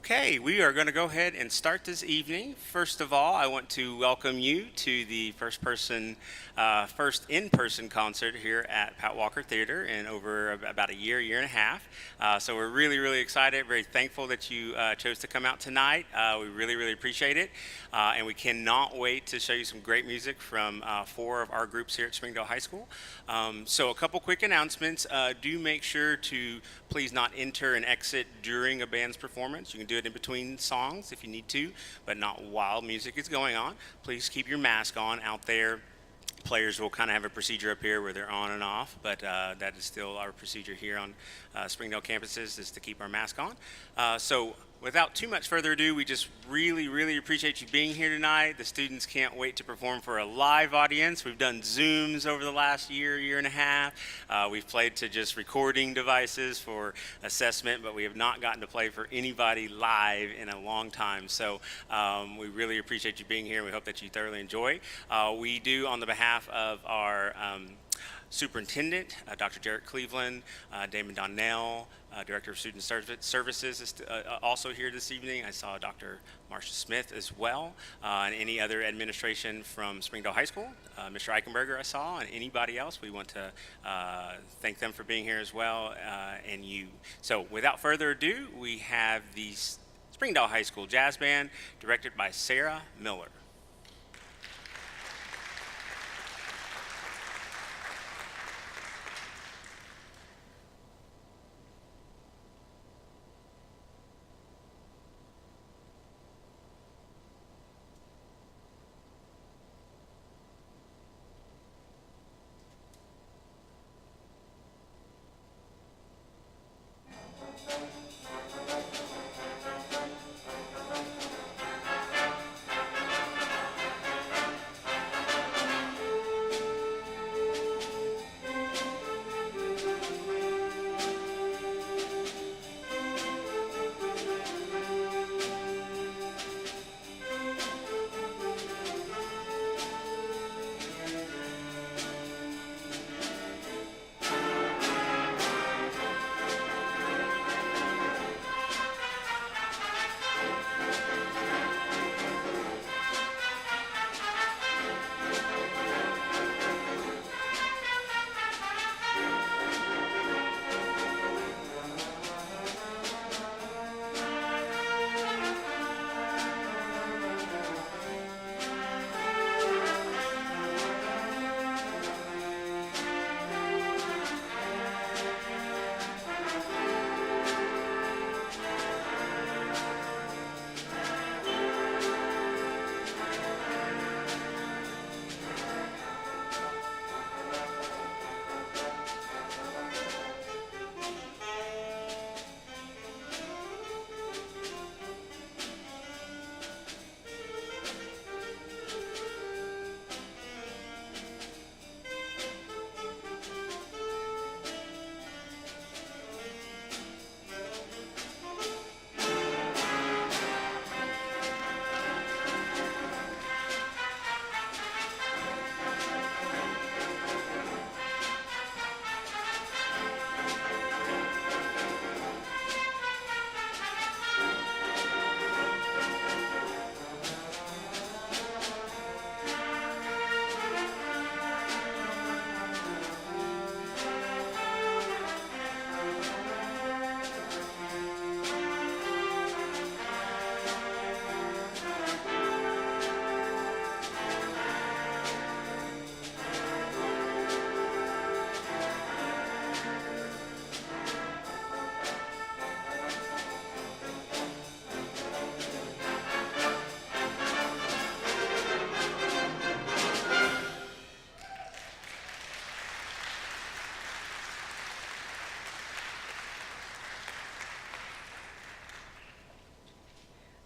Okay, we are going to go ahead and start this evening. First of all, I want to welcome you to the first in-person concert here at Pat Walker Theater in over about a year and a half. So we're really, really excited, very thankful that you chose to come out tonight. We really, really appreciate it. And we cannot wait to show you some great music from four of our groups here at Springdale High School. So a couple quick announcements. Do make sure to please not enter and exit during a band's performance. You can do it in between songs if you need to, but not while music is going on. Please keep your mask on out there. Players will kind of have a procedure up here where they're on and off, but that is still our procedure here on Springdale campuses, is to keep our mask on. So without too much further ado, we just really, really appreciate you being here tonight. The students can't wait to perform for a live audience. We've done Zooms over the last year and a half. We've played to just recording devices for assessment, but we have not gotten to play for anybody live in a long time. So we really appreciate you being here. We hope that you thoroughly enjoy. We do, on the behalf of our superintendent, Dr. Jarrett Cleveland, Damon Donnell, Director of Student Services is also here this evening. I saw Dr. Marcia Smith as well, and any other administration from Springdale High School. Mr. Eichenberger I saw, and anybody else. We want to thank them for being here as well, and you. So without further ado, we have the Springdale High School Jazz Band, directed by Sarah Miller.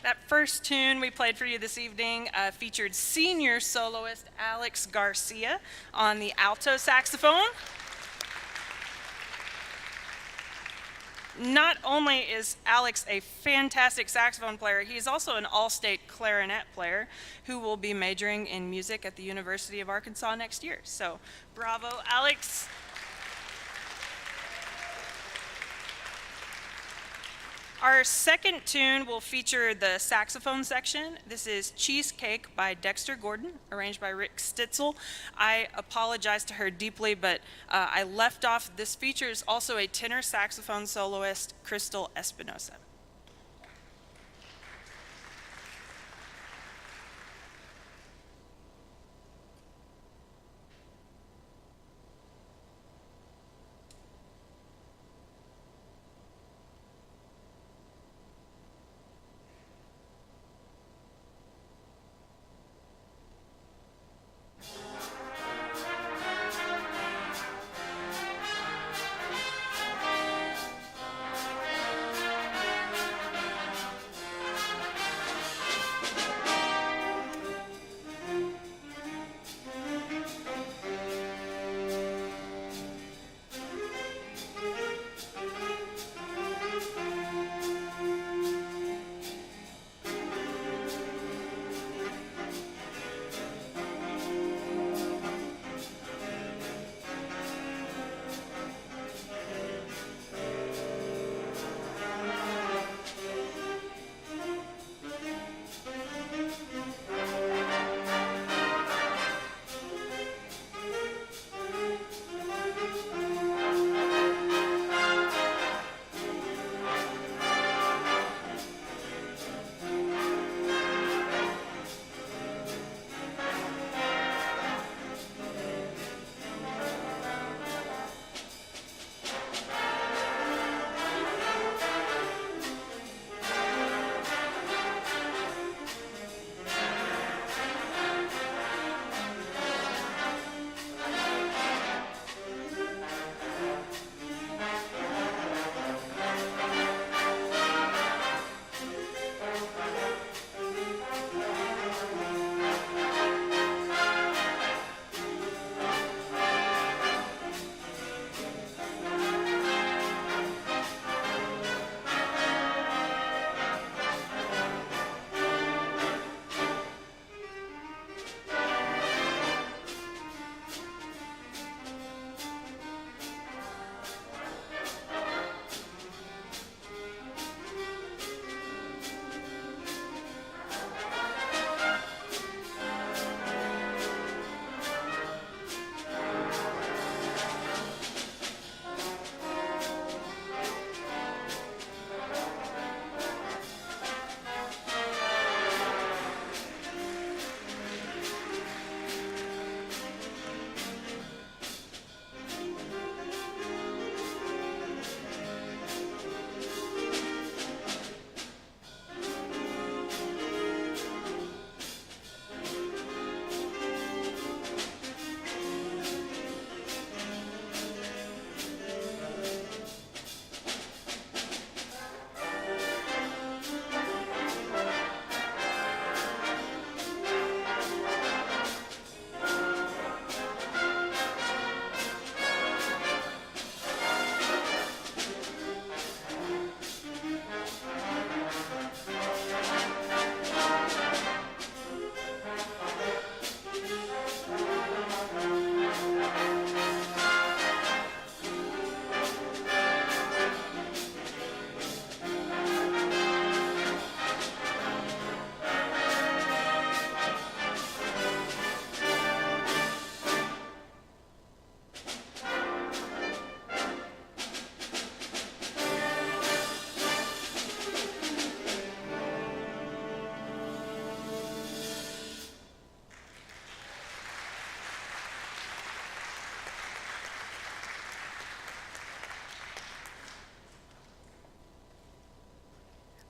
That first tune we played for you this evening featured senior soloist Alex Garcia on the alto saxophone. Not only is Alex a fantastic saxophone player, he's also an all-state clarinet player who will be majoring in music at the University of Arkansas next year. So, bravo, Alex. Our second tune will feature the saxophone section. This is Cheesecake by Dexter Gordon, arranged by Rick Stitzel. I apologize to her deeply, but I left off. This features also a tenor saxophone soloist, Crystal Espinosa.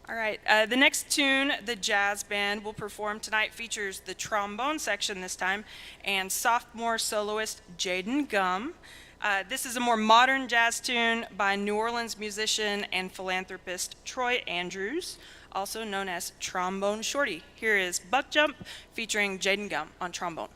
All right, the next tune the jazz band will perform tonight features the trombone section this time and sophomore soloist Jaden Gum. This is a more modern jazz tune by New Orleans musician and philanthropist Troy Andrews, also known as Trombone Shorty. Here is Buck Jump featuring Jaden Gum on trombone.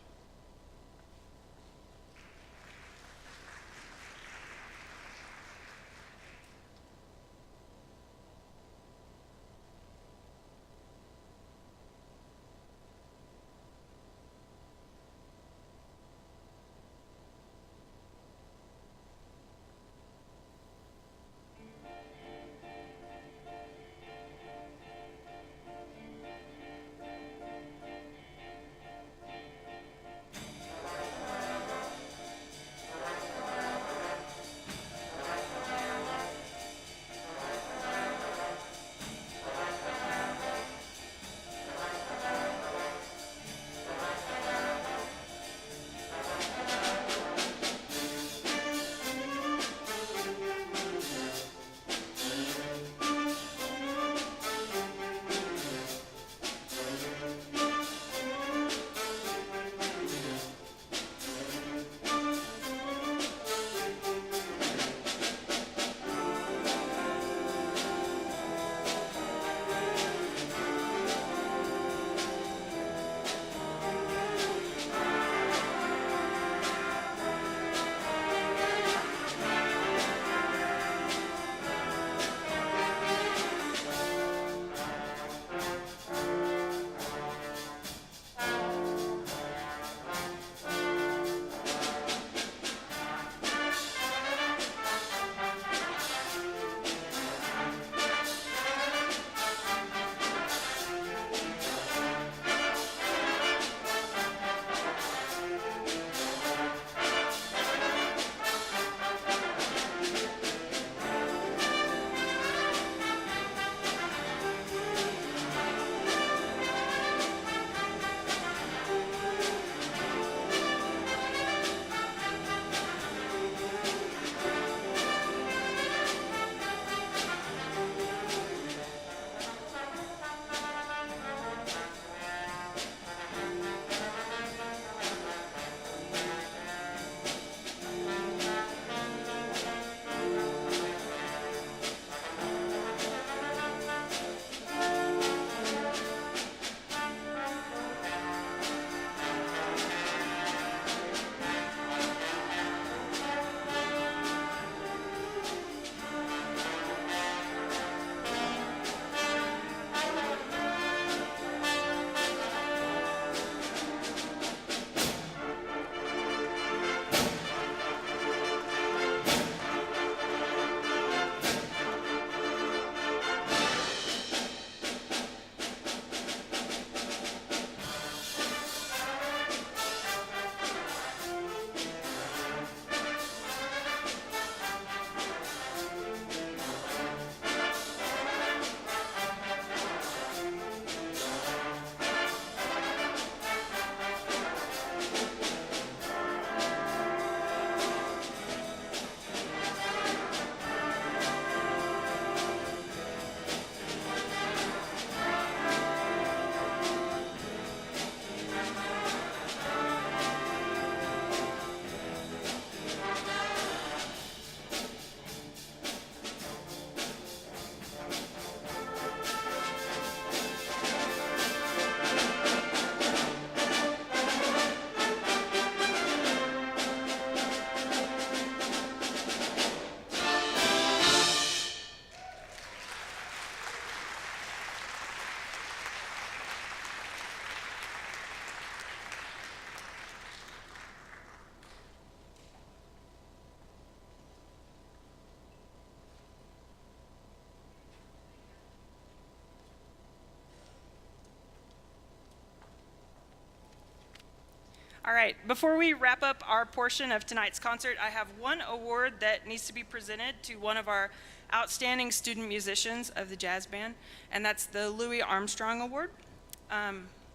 All right, before we wrap up our portion of tonight's concert, I have one award that needs to be presented to one of our outstanding student musicians of the jazz band, and that's the Louis Armstrong Award.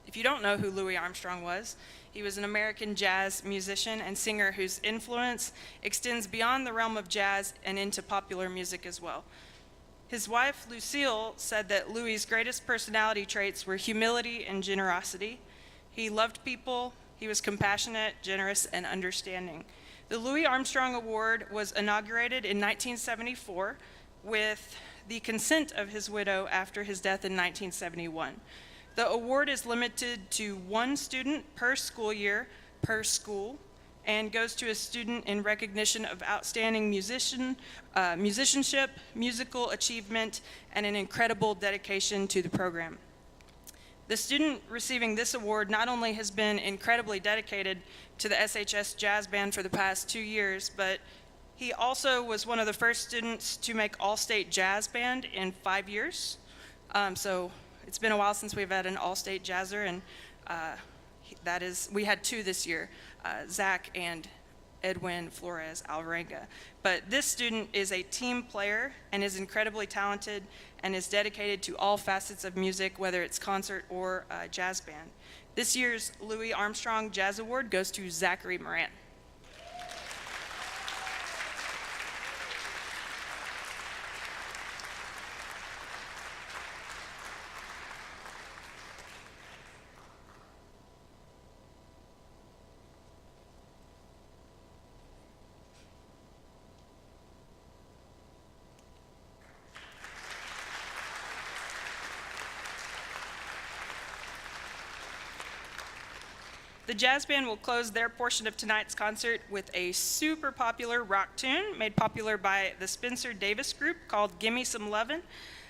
If you don't know who Louis Armstrong was, he was an American jazz musician and singer whose influence extends beyond the realm of jazz and into popular music as well. His wife, Lucille, said that Louis's greatest personality traits were humility and generosity. He loved people. He was compassionate, generous, and understanding. The Louis Armstrong Award was inaugurated in 1974 with the consent of his widow after his death in 1971. The award is limited to one student per school year per school and goes to a student in recognition of outstanding musicianship, musical achievement, and an incredible dedication to the program. The student receiving this award not only has been incredibly dedicated to the SHS Jazz Band for the past 2 years, but he also was one of the first students to make All-State Jazz Band in 5 years. So it's been a while since we've had an All-State Jazzer, and we had 2 this year, Zach and Edwin Flores Alvarenga. But this student is a team player and is incredibly talented and is dedicated to all facets of music, whether it's concert or jazz band. This year's Louis Armstrong Jazz Award goes to Zachary Moran. The jazz band will close their portion of tonight's concert with a super popular rock tune made popular by the Spencer Davis Group called Gimme Some Lovin'.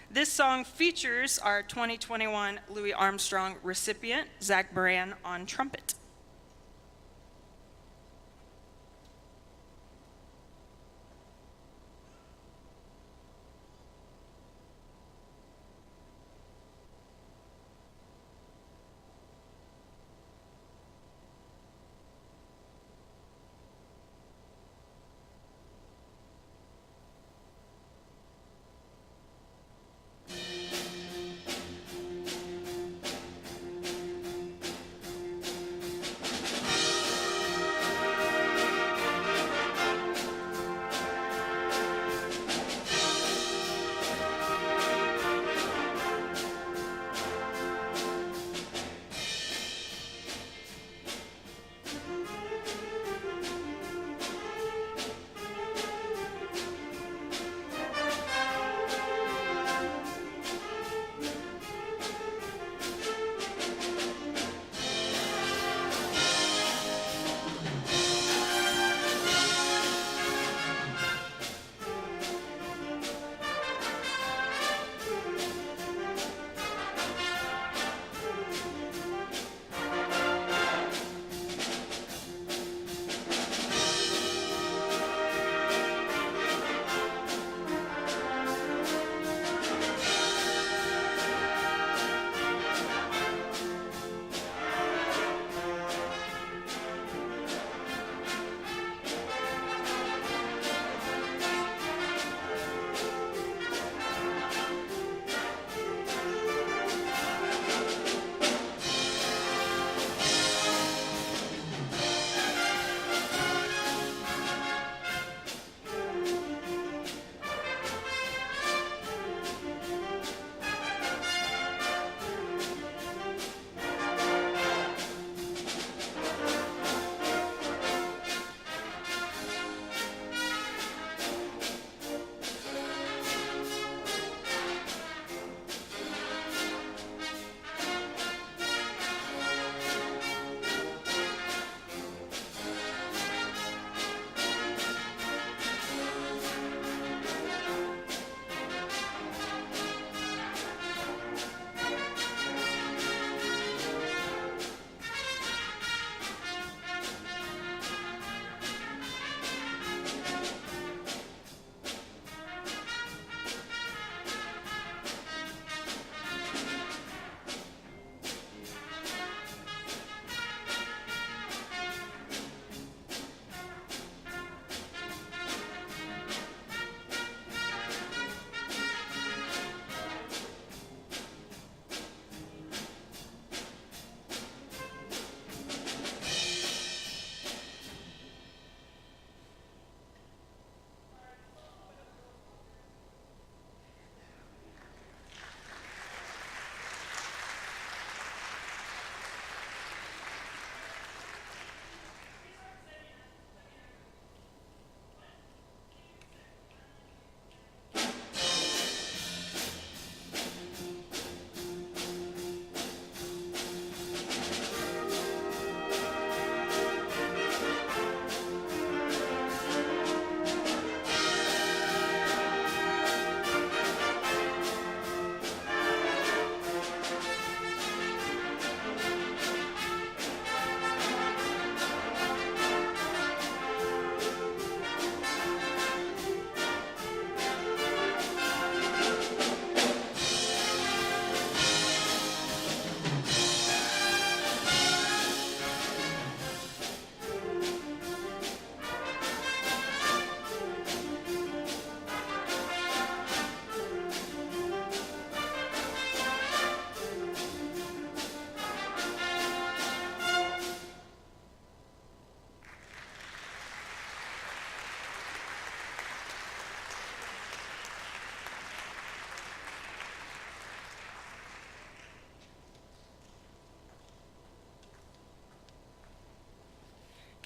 This song features our 2021 Louis Armstrong recipient, Zach Moran, on trumpet.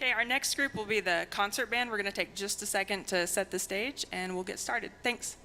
Okay, our next group will be the concert band. We're going to take just a second to set the stage, and we'll get started. Thanks.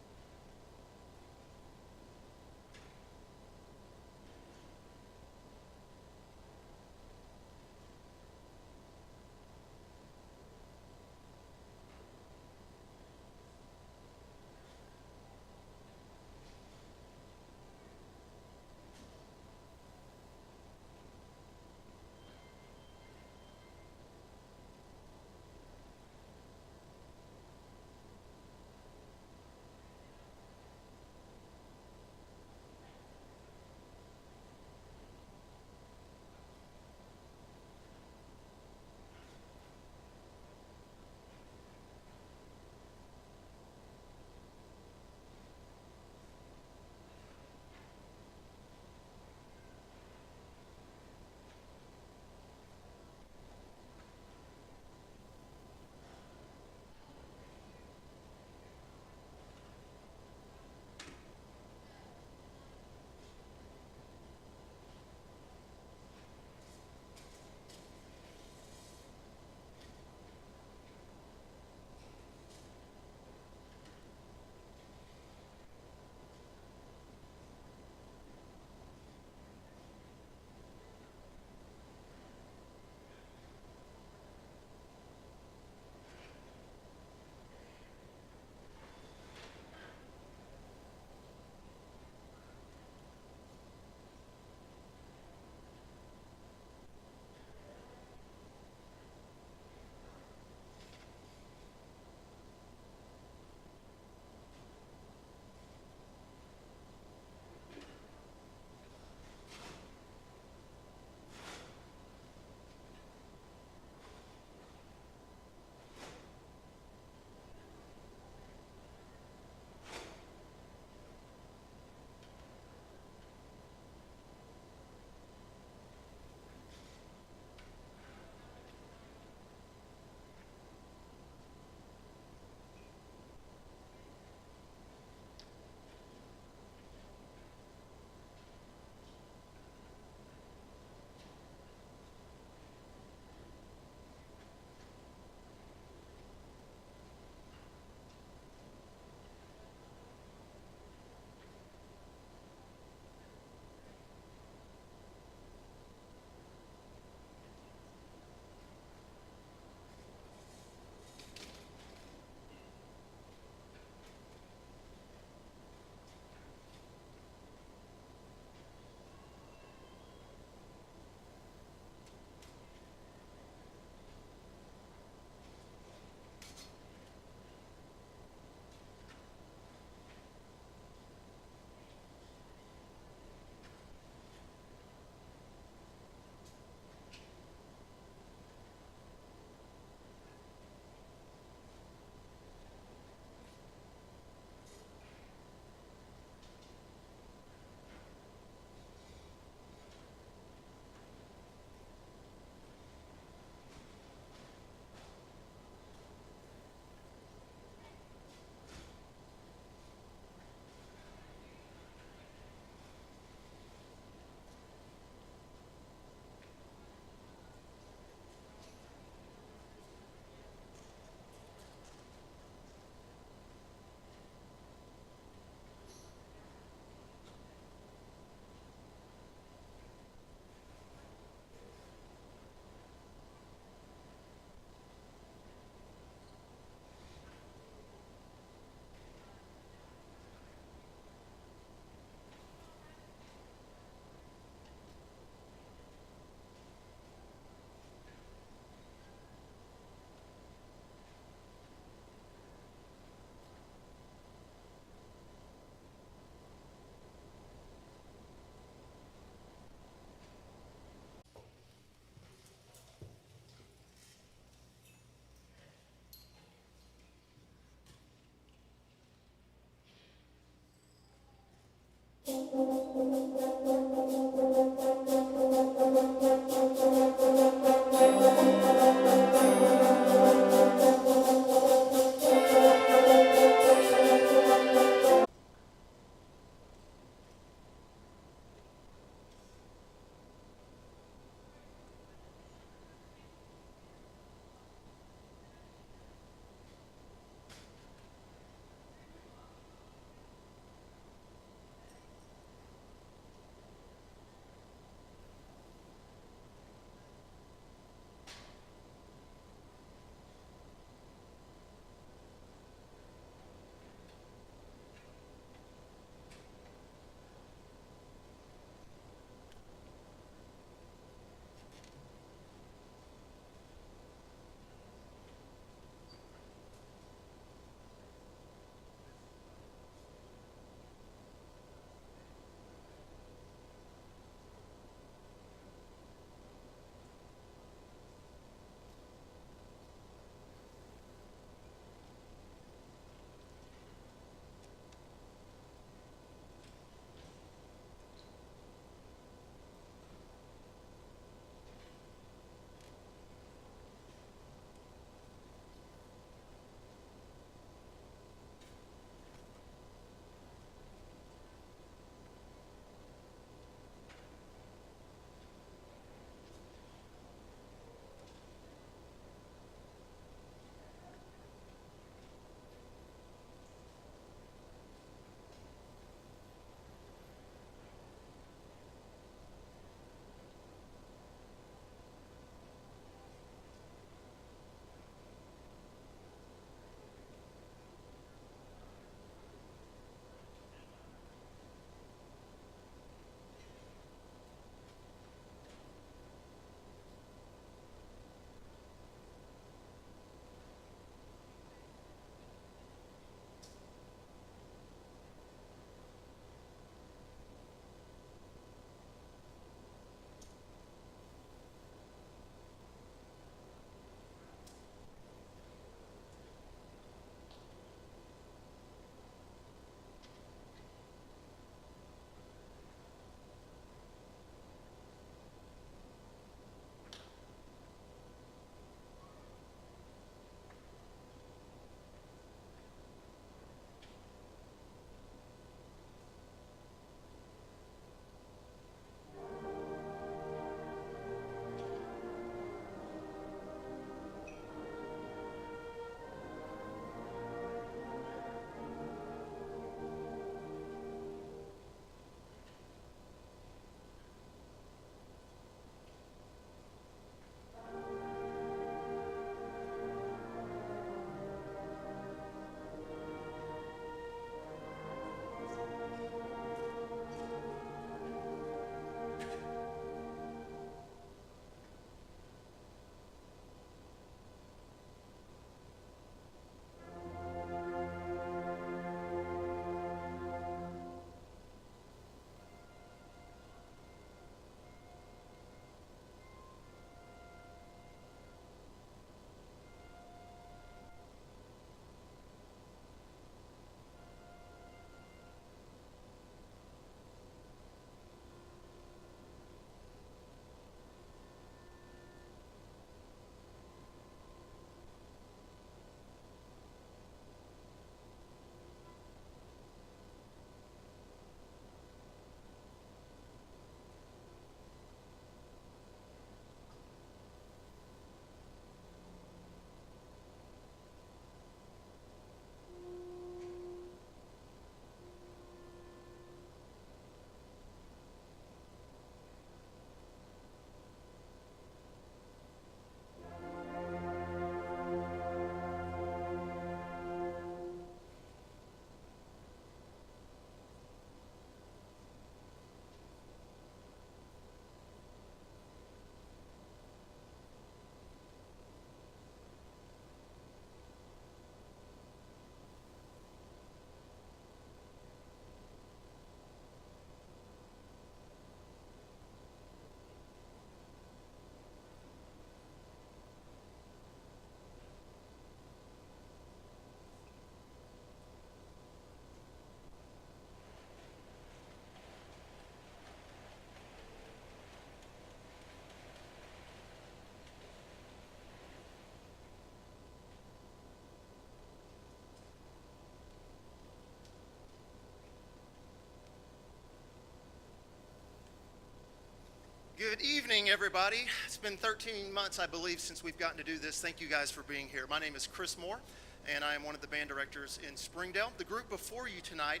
Good evening, everybody. It's been 13 months, I believe, since we've gotten to do this. Thank you guys for being here. My name is Chris Moore, and I am one of the band directors in Springdale. The group before you tonight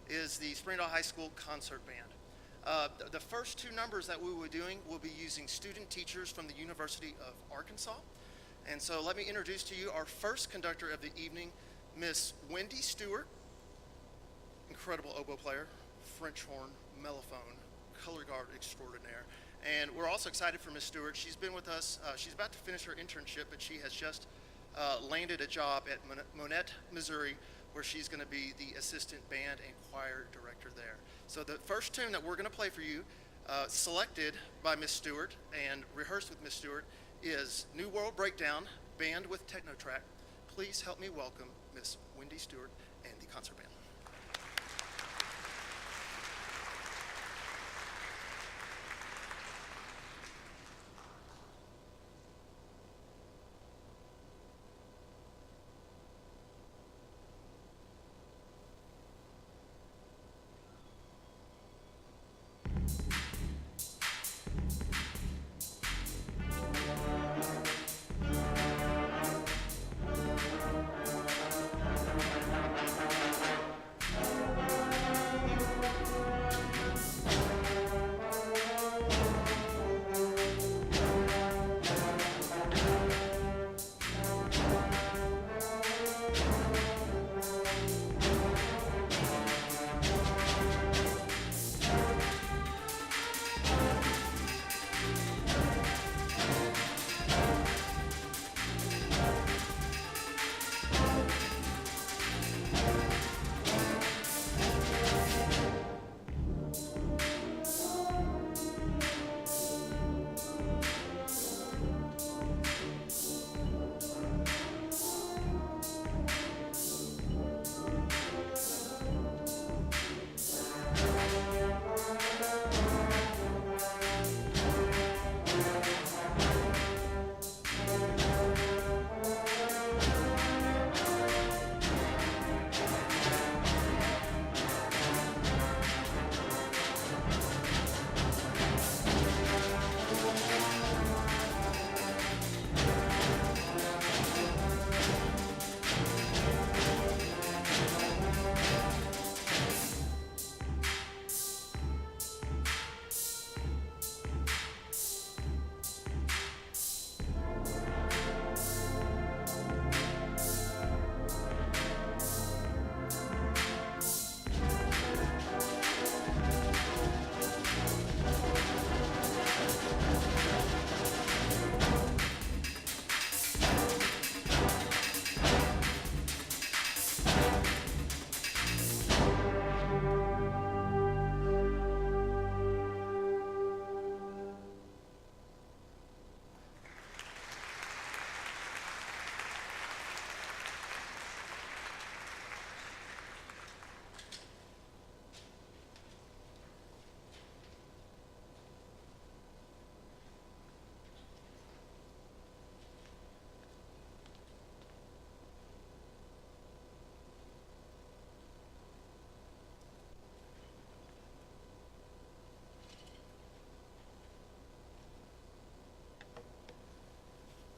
is the Springdale High School Concert Band. The first two numbers that we will be doing will be using student teachers from the University of Arkansas. And so let me introduce to you our first conductor of the evening, Miss Wendy Stewart, incredible oboe player, French horn, mellophone, color guard extraordinaire. And we're also excited for Miss Stewart. She's been with us. She's about to finish her internship, but she has just landed a job at Monette, Missouri, where she's going to be the assistant band and choir director there. So the first tune that we're going to play for you, selected by Miss Stewart and rehearsed with Miss Stewart, is New World Breakdown, band with Techno Track. Please help me welcome Miss Wendy Stewart and the concert band.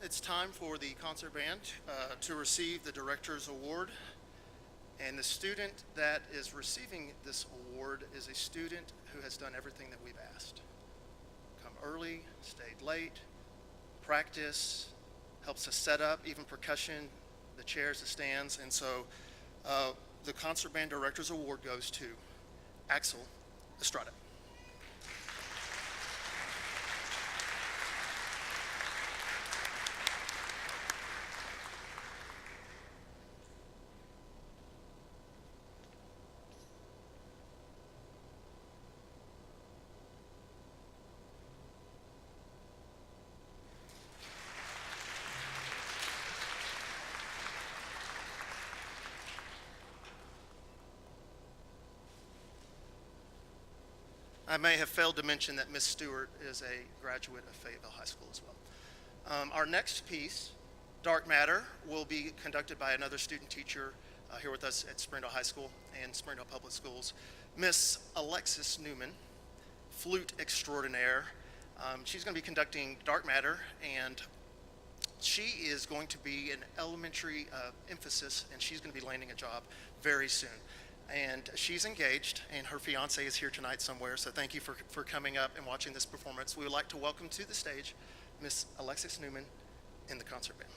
It's time for the concert band to receive the Director's Award. And the student that is receiving this award is a student who has done everything that we've asked. Come early, stayed late, practice, helps us set up, even percussion, the chairs, the stands. And so the concert band Director's Award goes to Axel Estrada. I may have failed to mention that Miss Stewart is a graduate of Fayetteville High School as well. Our next piece, Dark Matter, will be conducted by another student teacher here with us at Springdale High School and Springdale Public Schools, Miss Alexis Newman, flute extraordinaire. She's going to be conducting Dark Matter, and she is going to be an elementary emphasis, and she's going to be landing a job very soon. And she's engaged, and her fiance is here tonight somewhere, so thank you for coming up and watching this performance. We would like to welcome to the stage Miss Alexis Newman in the concert band.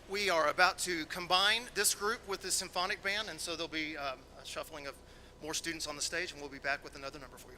We are about to combine this group with the symphonic band, and so there'll be a shuffling of more students on the stage, and we'll be back with another number for you.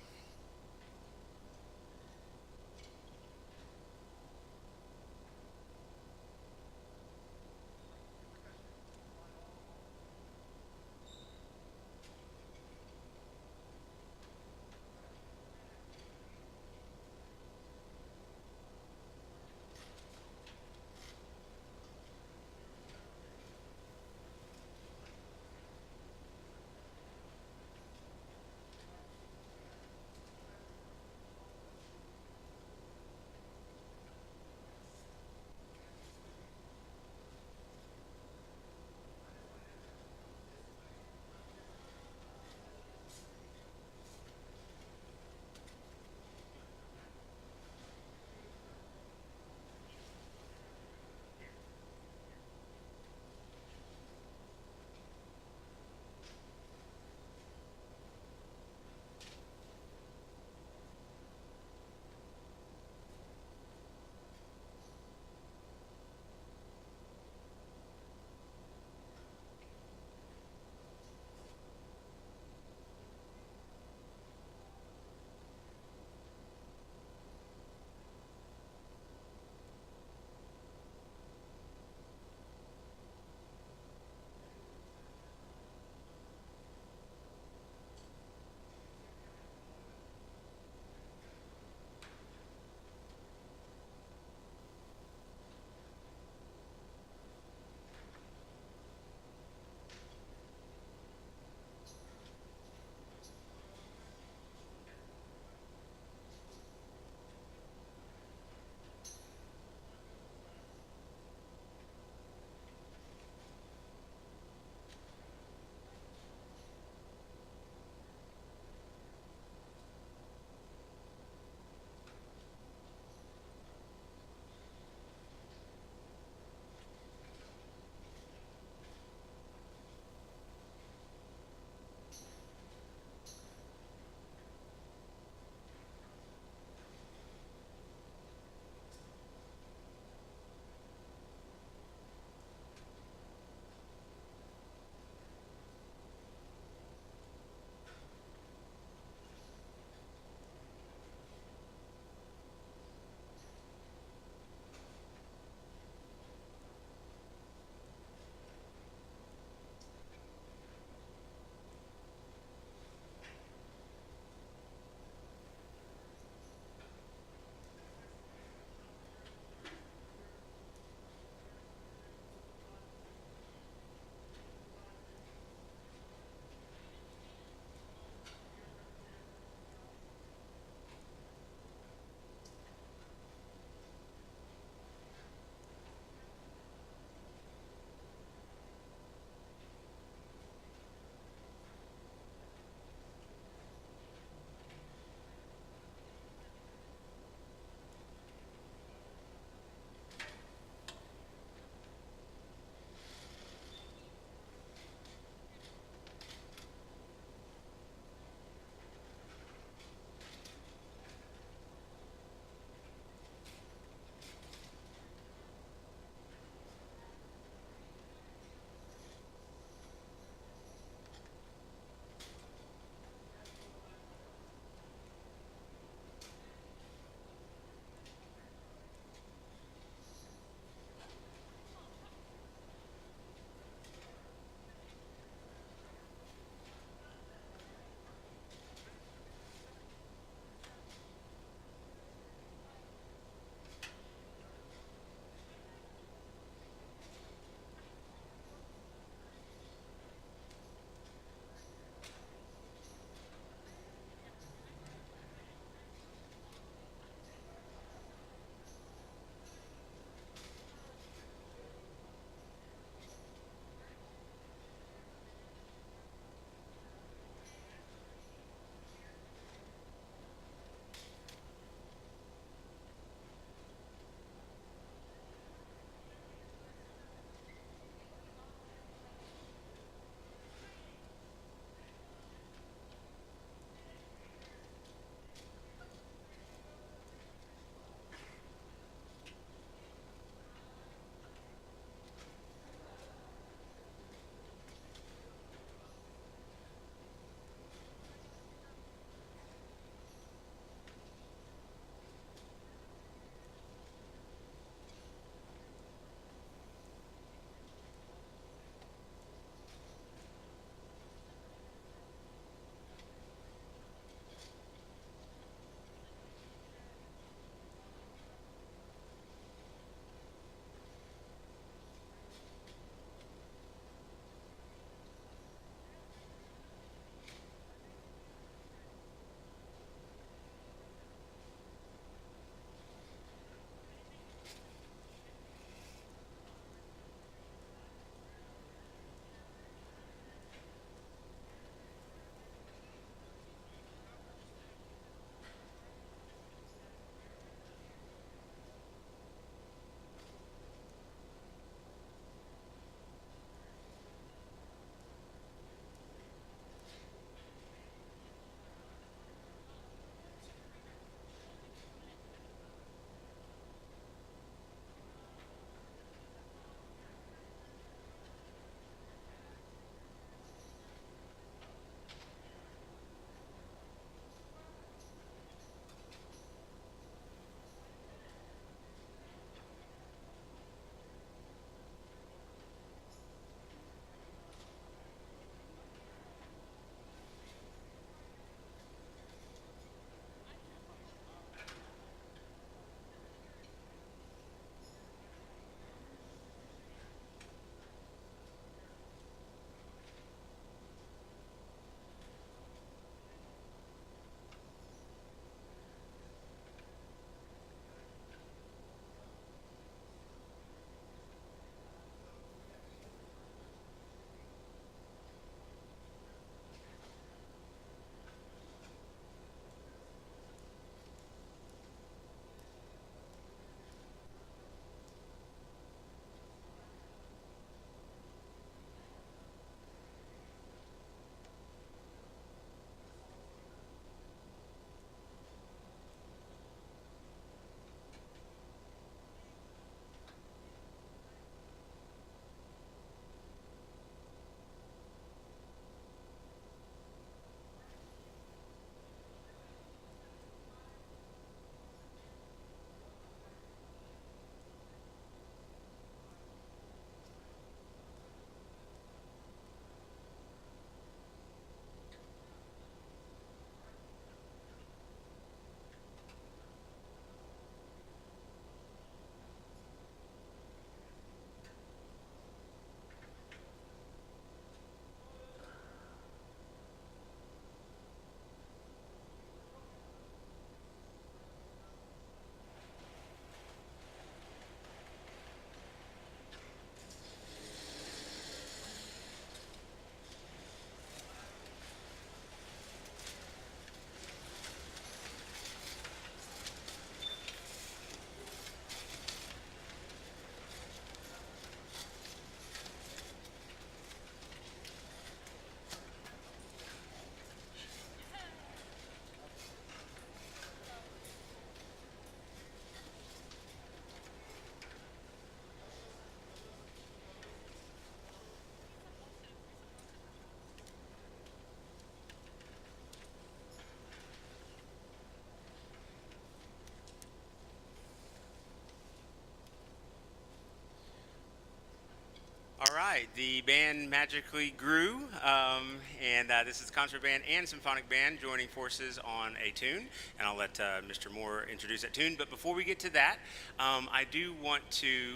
right, the band magically grew, and this is concert band and symphonic band joining forces on a tune, and I'll let Mr. Moore introduce that tune. But before we get to that, I do want to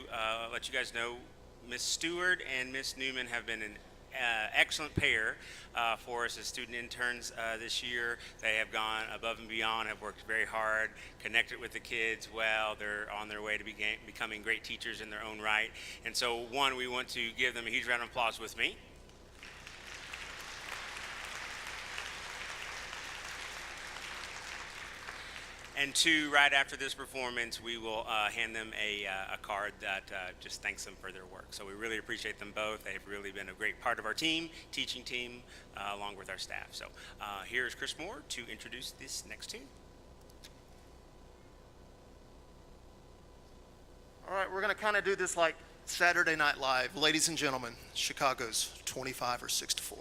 let you guys know Miss Stewart and Miss Newman have been an excellent pair for us as student interns this year. They have gone above and beyond, have worked very hard, connected with the kids well. They're on their way to becoming great teachers in their own right. And so, one, we want to give them a huge round of applause with me. And two, right after this performance, we will hand them a card that just thanks them for their work. So we really appreciate them both. They've really been a great part of our team, teaching team, along with our staff. So here's Chris Moore to introduce this next tune. All right, we're going to kind of do this like Saturday Night Live. Ladies and gentlemen, Chicago's 25 or 6 to 4.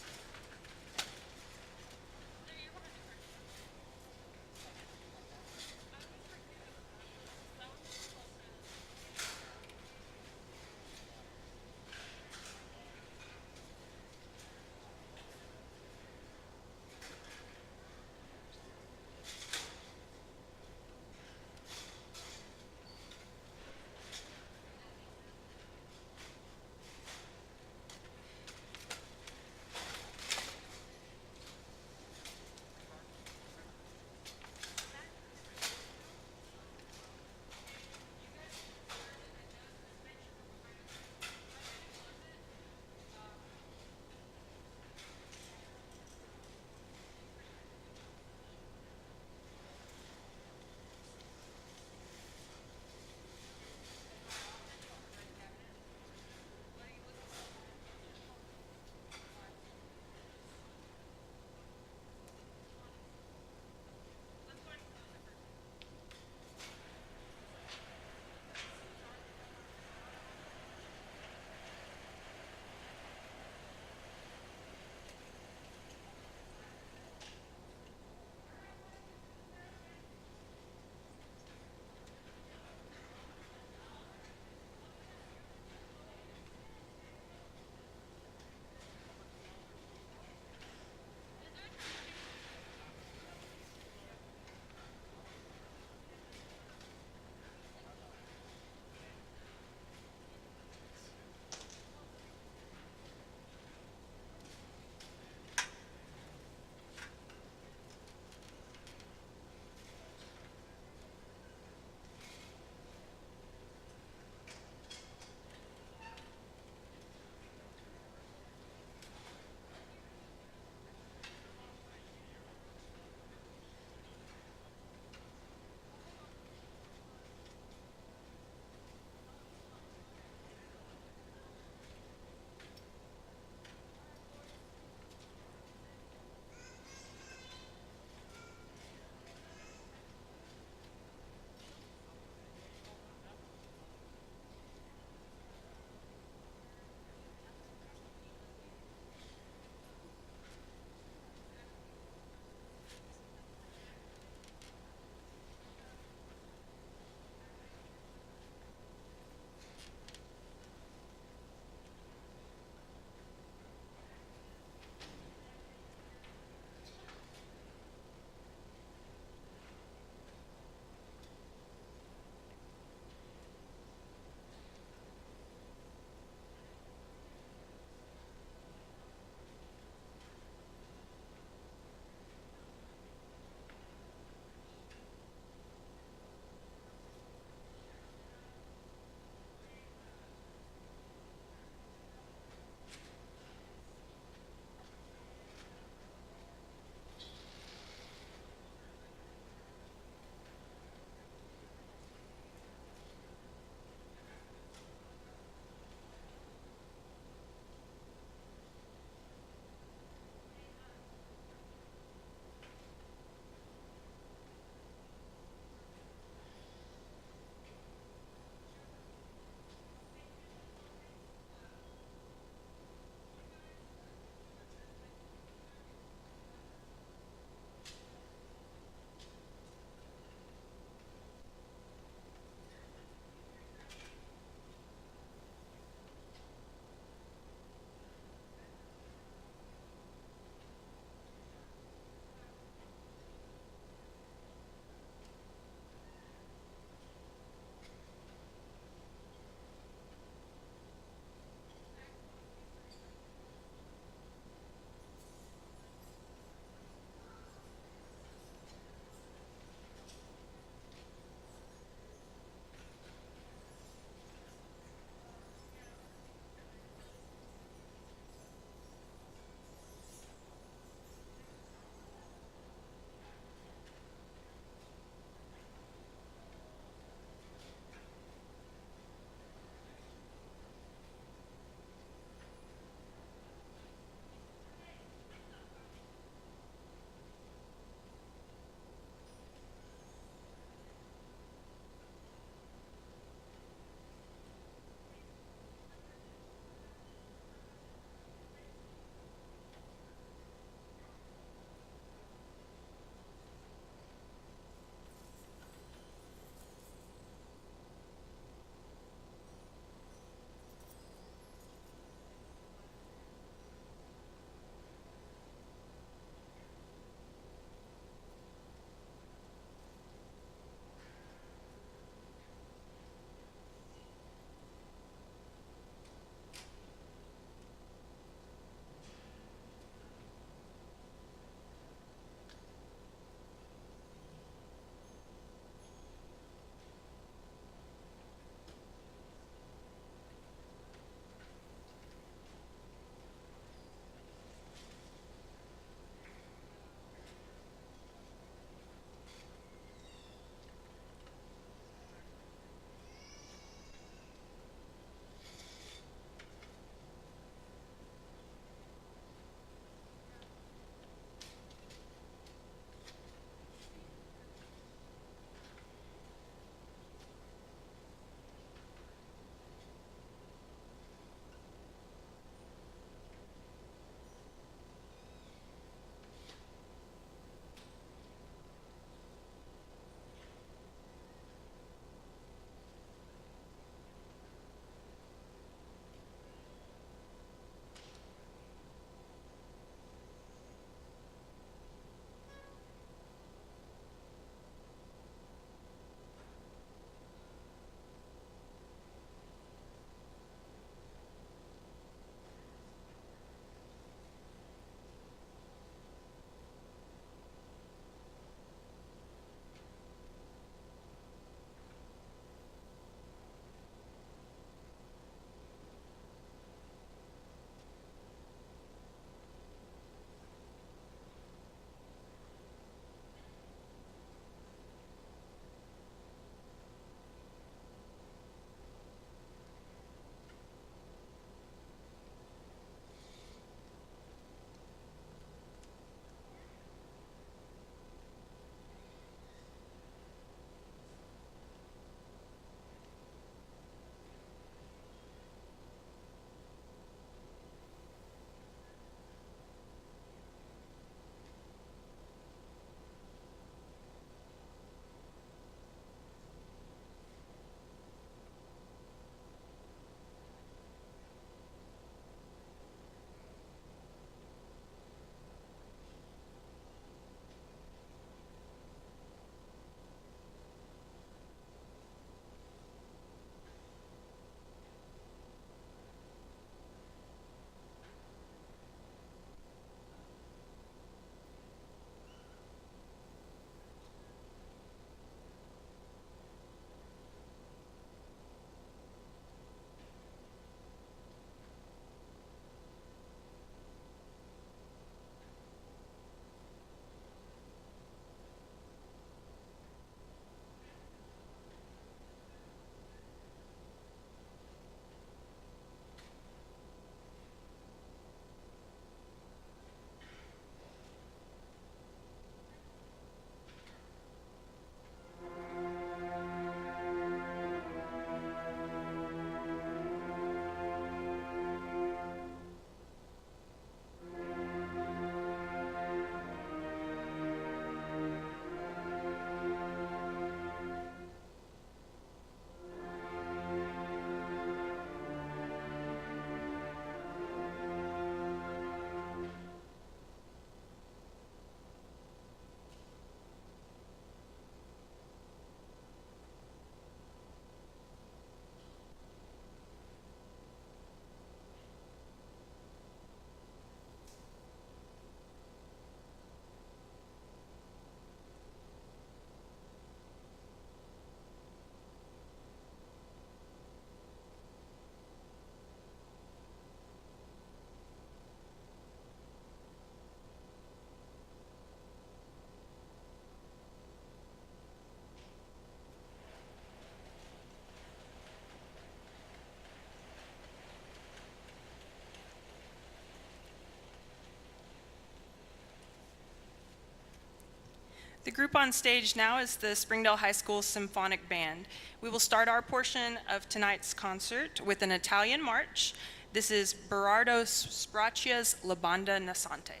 The group on stage now is the Springdale High School Symphonic Band. We will start our portion of tonight's concert with an Italian march. This is Berardo Spraccia's La Banda Nascente.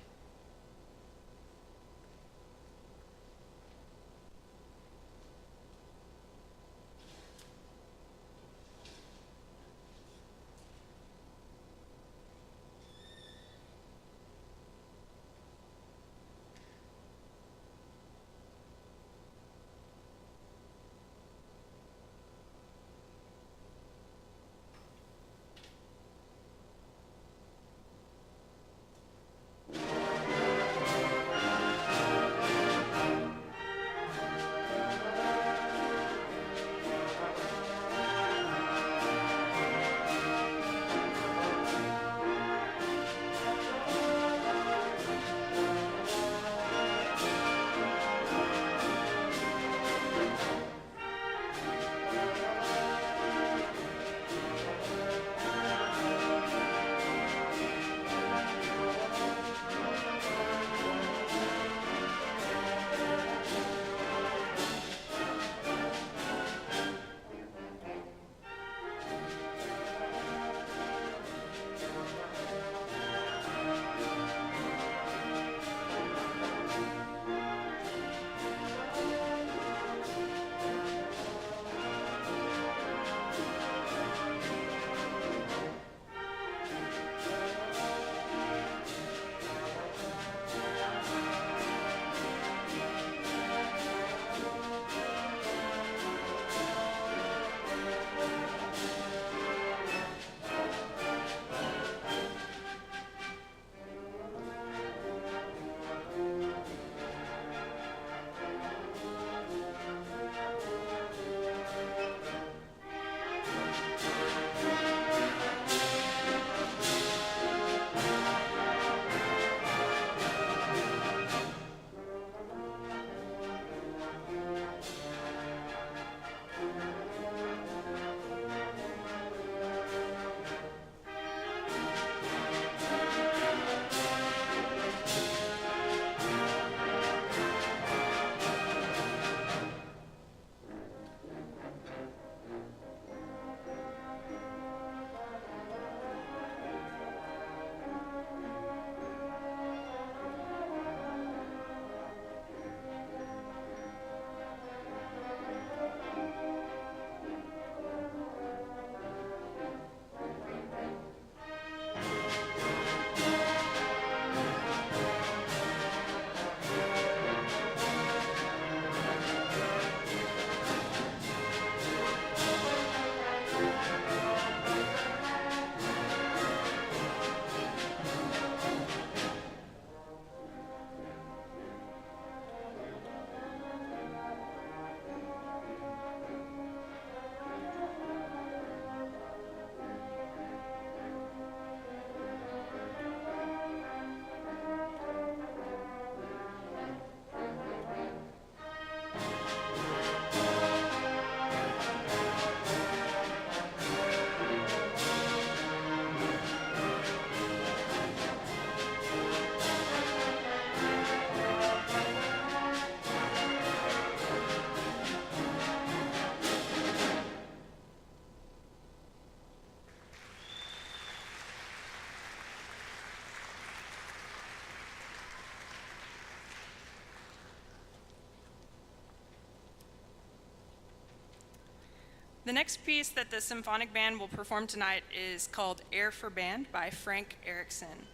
The next piece that the Symphonic Band will perform tonight is called Air for Band by Frank Erickson.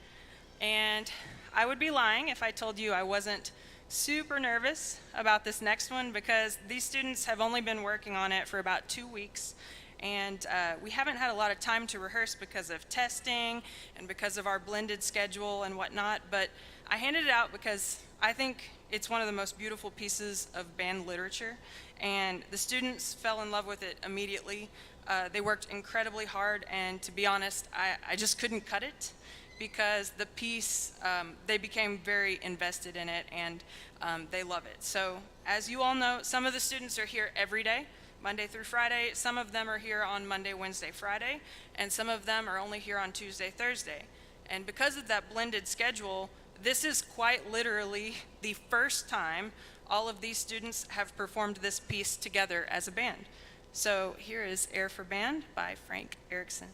And I would be lying if I told you I wasn't super nervous about this next one, because these students have only been working on it for about 2 weeks, and we haven't had a lot of time to rehearse because of testing and because of our blended schedule and whatnot, but I handed it out because I think it's one of the most beautiful pieces of band literature, and the students fell in love with it immediately. They worked incredibly hard, and to be honest, I just couldn't cut it, because the piece, they became very invested in it, and they love it. So as you all know, some of the students are here every day, Monday through Friday. Some of them are here on Monday, Wednesday, Friday, and some of them are only here on Tuesday, Thursday. And because of that blended schedule, this is quite literally the first time All of these students have performed this piece together as a band. So here is Air for Band by Frank Erickson.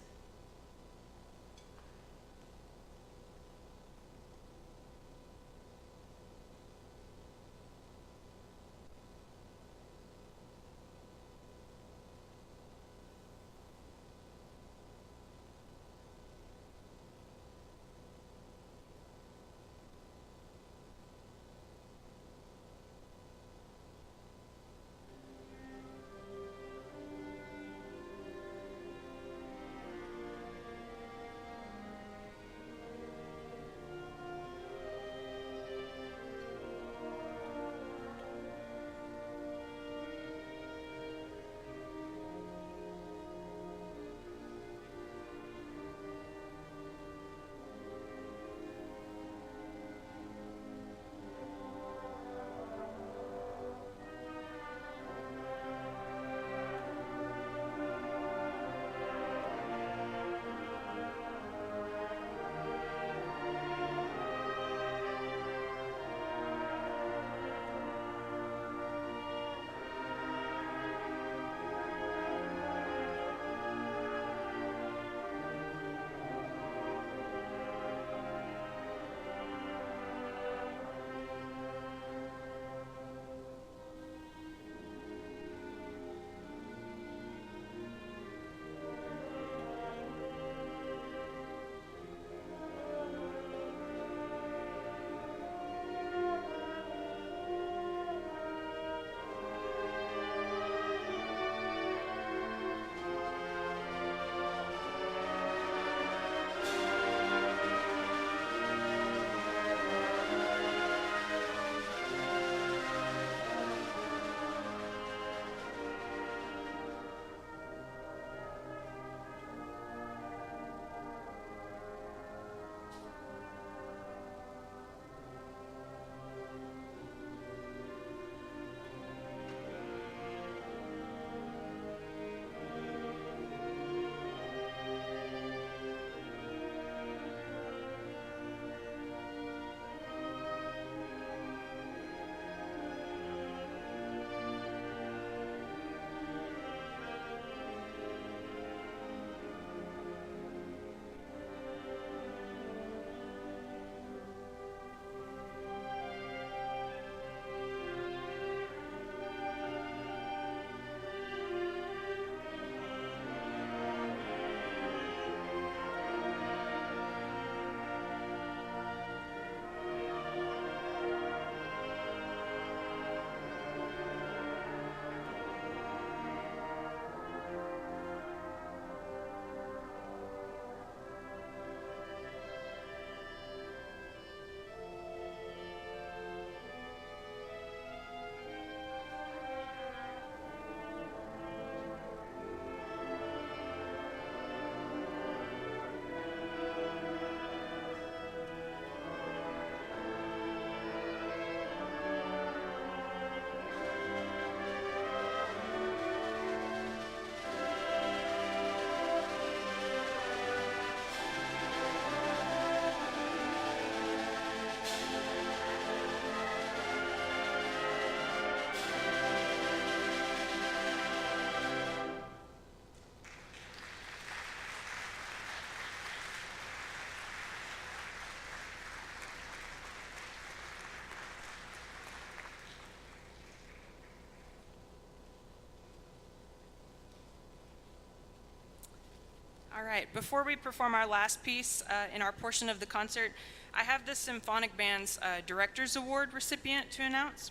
All right, before we perform our last piece in our portion of the concert, I have the Symphonic Band's Director's Award recipient to announce.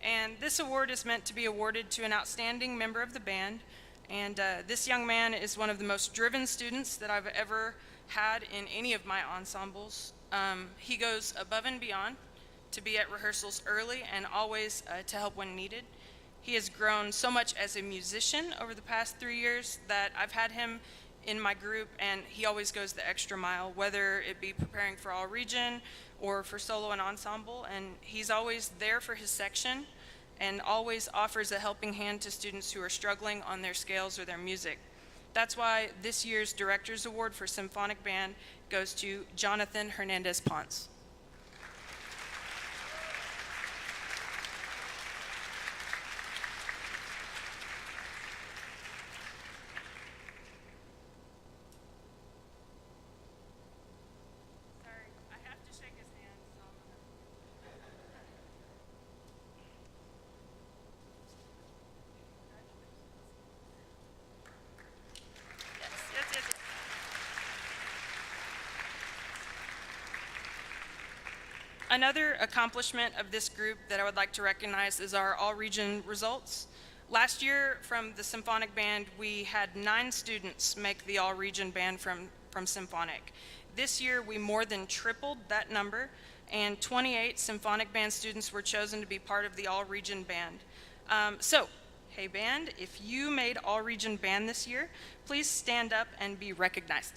And this award is meant to be awarded to an outstanding member of the band. And this young man is one of the most driven students that I've ever had in any of my ensembles. He goes above and beyond to be at rehearsals early and always to help when needed. He has grown so much as a musician over the past 3 years that I've had him in my group, and he always goes the extra mile, whether it be preparing for all region or for solo and ensemble, and he's always there for his section and always offers a helping hand to students who are struggling on their scales or their music. That's why this year's Director's Award for Symphonic Band goes to Jonathan Hernandez-Ponce. Another accomplishment of this group that I would like to recognize is our all-region results. Last year from the Symphonic Band, we had 9 students make the all-region band from Symphonic. This year, we more than tripled that number, and 28 Symphonic Band students were chosen to be part of the all-region band. So, hey band, if you made all-region band this year, please stand up and be recognized.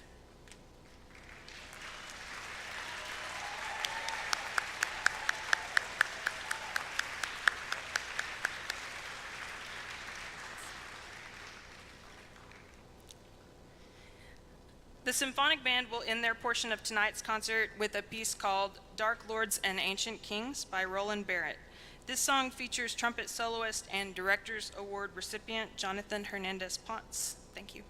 The Symphonic Band will end their portion of tonight's concert with a piece called Dark Lords and Ancient Kings by Roland Barrett. This song features trumpet soloist and Director's Award recipient Jonathan Hernandez Ponce. Thank you.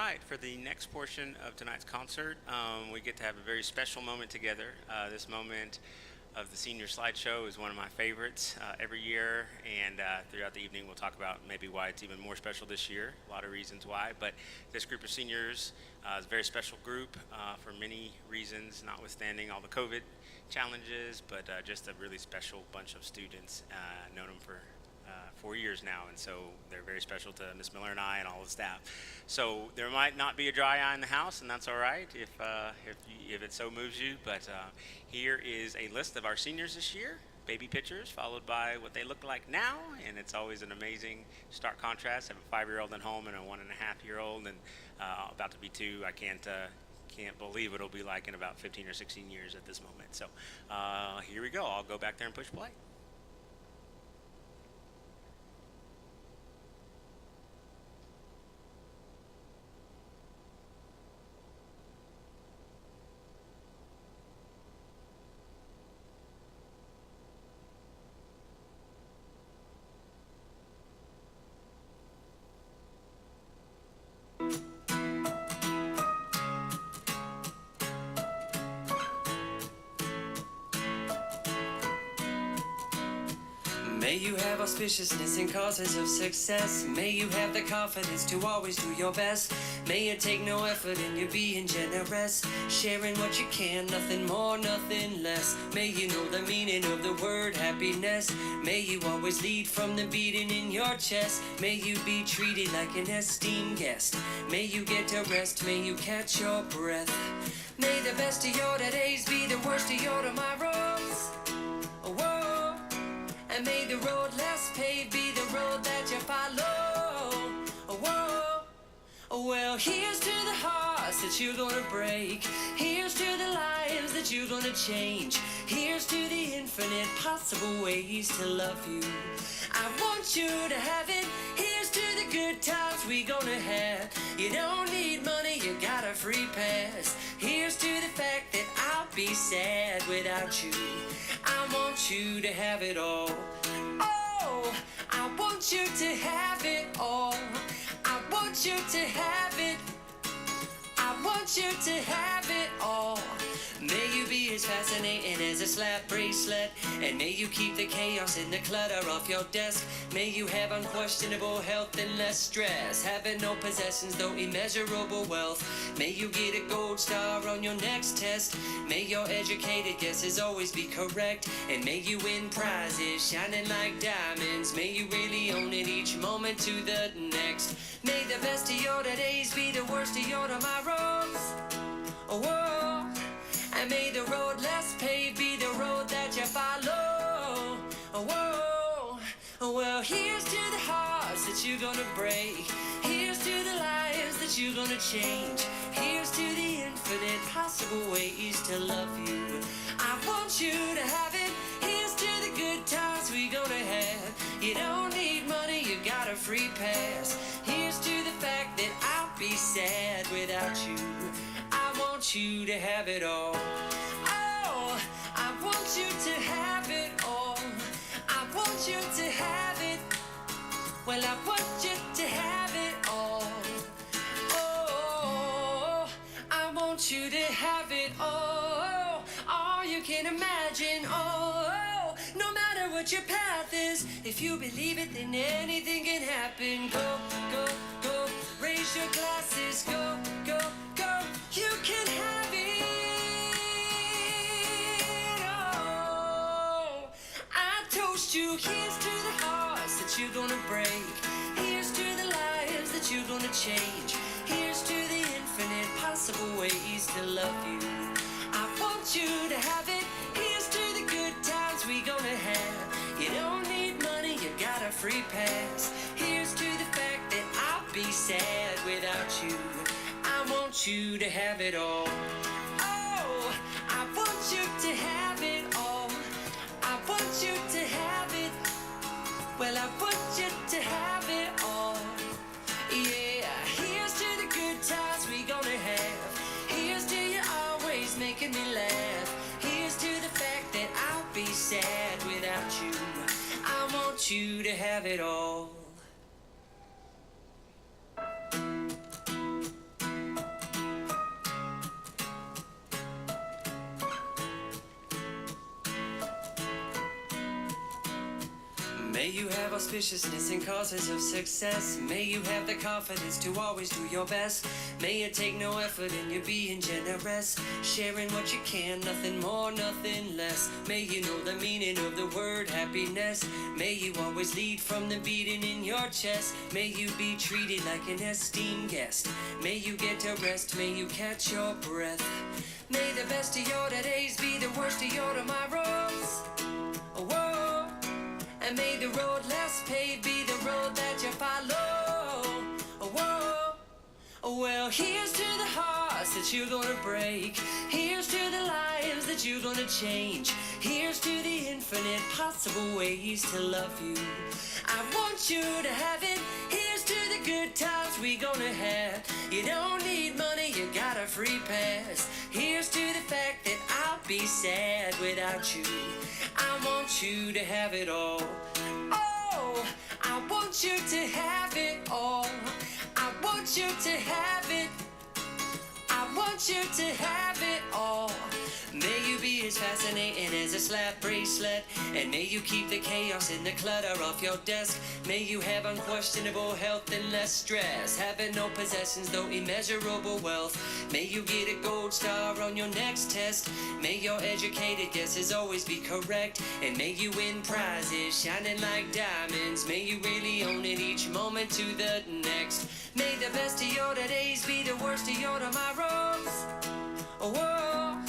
right, for the next portion of tonight's concert, we get to have a very special moment together. This moment of the senior slideshow is one of my favorites every year, and throughout the evening we'll talk about maybe why it's even more special this year, a lot of reasons why. But this group of seniors is a very special group for many reasons, notwithstanding all the COVID challenges, but just a really special bunch of students. Known them for 4 years now, and so they're very special to Miss Miller and I and all the staff. So there might not be a dry eye in the house, and that's all right if it so moves you. But here is a list of our seniors this year. Baby pictures followed by what they look like now, and it's always an amazing stark contrast. I have a 5-year-old at home and a 1.5-year-old, and about to be 2. I can't believe what it'll be like in about 15 or 16 years at this moment. So here we go. I'll go back there and push play. May you have auspiciousness and causes of success. May you have the confidence to always do your best. May you take no effort in your being generous, sharing what you can, nothing more, nothing less. May you know the meaning of the word happiness. May you always lead from the beating in your chest. May you be treated like an esteemed guest. May you get to rest, may you catch your breath. May the best of your days be the worst of your tomorrows. Whoa. And may the road less paved be the road that you follow. Whoa. Well, here's to the hearts that you're gonna break. Here's to the lives that you're gonna change. Here's to the infinite possible ways to love you. I want you to have it. Here's to the good times we gonna have. You don't need money, you got a free pass. Here's to the fact that I'll be sad without you. I want you to have it all. Oh, I want you to have it all. I want you to have it. I want you to have it all. May you be as fascinating as a slap bracelet, and may you keep the chaos and the clutter off your desk. May you have unquestionable health and less stress, having no possessions though immeasurable wealth. May you get a gold star on your next test. May your educated guesses always be correct, and may you win prizes shining like diamonds. May you really own it each moment to the next. May the best of your days be the worst of your tomorrows. Whoa. And may the road less paved be the road that you follow. Whoa. Well, here's to the hearts that you're gonna break. Here's to the lives that you're gonna change. Here's to the infinite possible ways to love you. I want you to have it. Here's to the good times we gonna have. You don't need money, you got a free pass. Here's to the fact that I'll be sad without you. I want you to have it all. Oh, I want you to have it all. I want you to have it. Well, I want you to have it all. Oh, I want you to have it all. All you can imagine. Oh, no matter what your path is, if you believe it, then anything can happen. Go, go, go. Raise your glasses. Go, go, go. You can have it all. I toast you. Here's to the hearts that you're gonna break. Here's to the lives that you're gonna change. Here's to the infinite possible ways to love you. I want you to have it. Here's to the good times we gonna have. You don't need money, you got a free pass. Here's to the fact that I'll be sad without you. I want you to have it all. Oh, I want you to have it all. I want you to have it. Well, I want you to have it all. Yeah, here's to the good times we gonna have. Here's to you always making me laugh. Here's to the fact that I'll be sad without you. I want you to have it all. May you have auspiciousness and causes of success. May you have the confidence to always do your best. May you take no effort in your being generous, sharing what you can, nothing more, nothing less. May you know the meaning of the word happiness. May you always lead from the beating in your chest. May you be treated like an esteemed guest. May you get to rest, may you catch your breath. May the best of your days be the worst of your tomorrows. Whoa. And may the road less paved be the road that you follow. Whoa. Well, here's to the hearts that you're gonna break. Here's to the lives that you're gonna change. Here's to the infinite possible ways to love you. I want you to have it. Here's to the good times we gonna have. You don't need money, you got a free pass. Here's to the fact that I'll be sad without you. I want you to have it all. Oh, I want you to have it all. I want you to have it. I want you to have it all. May you be as fascinating as a slap bracelet, and may you keep the chaos and the clutter off your desk. May you have unquestionable health and less stress, having no possessions though immeasurable wealth. May you get a gold star on your next test. May your educated guesses always be correct, and may you win prizes shining like diamonds. May you really own it each moment to the next. May the best of your days be the worst of your tomorrows. Whoa.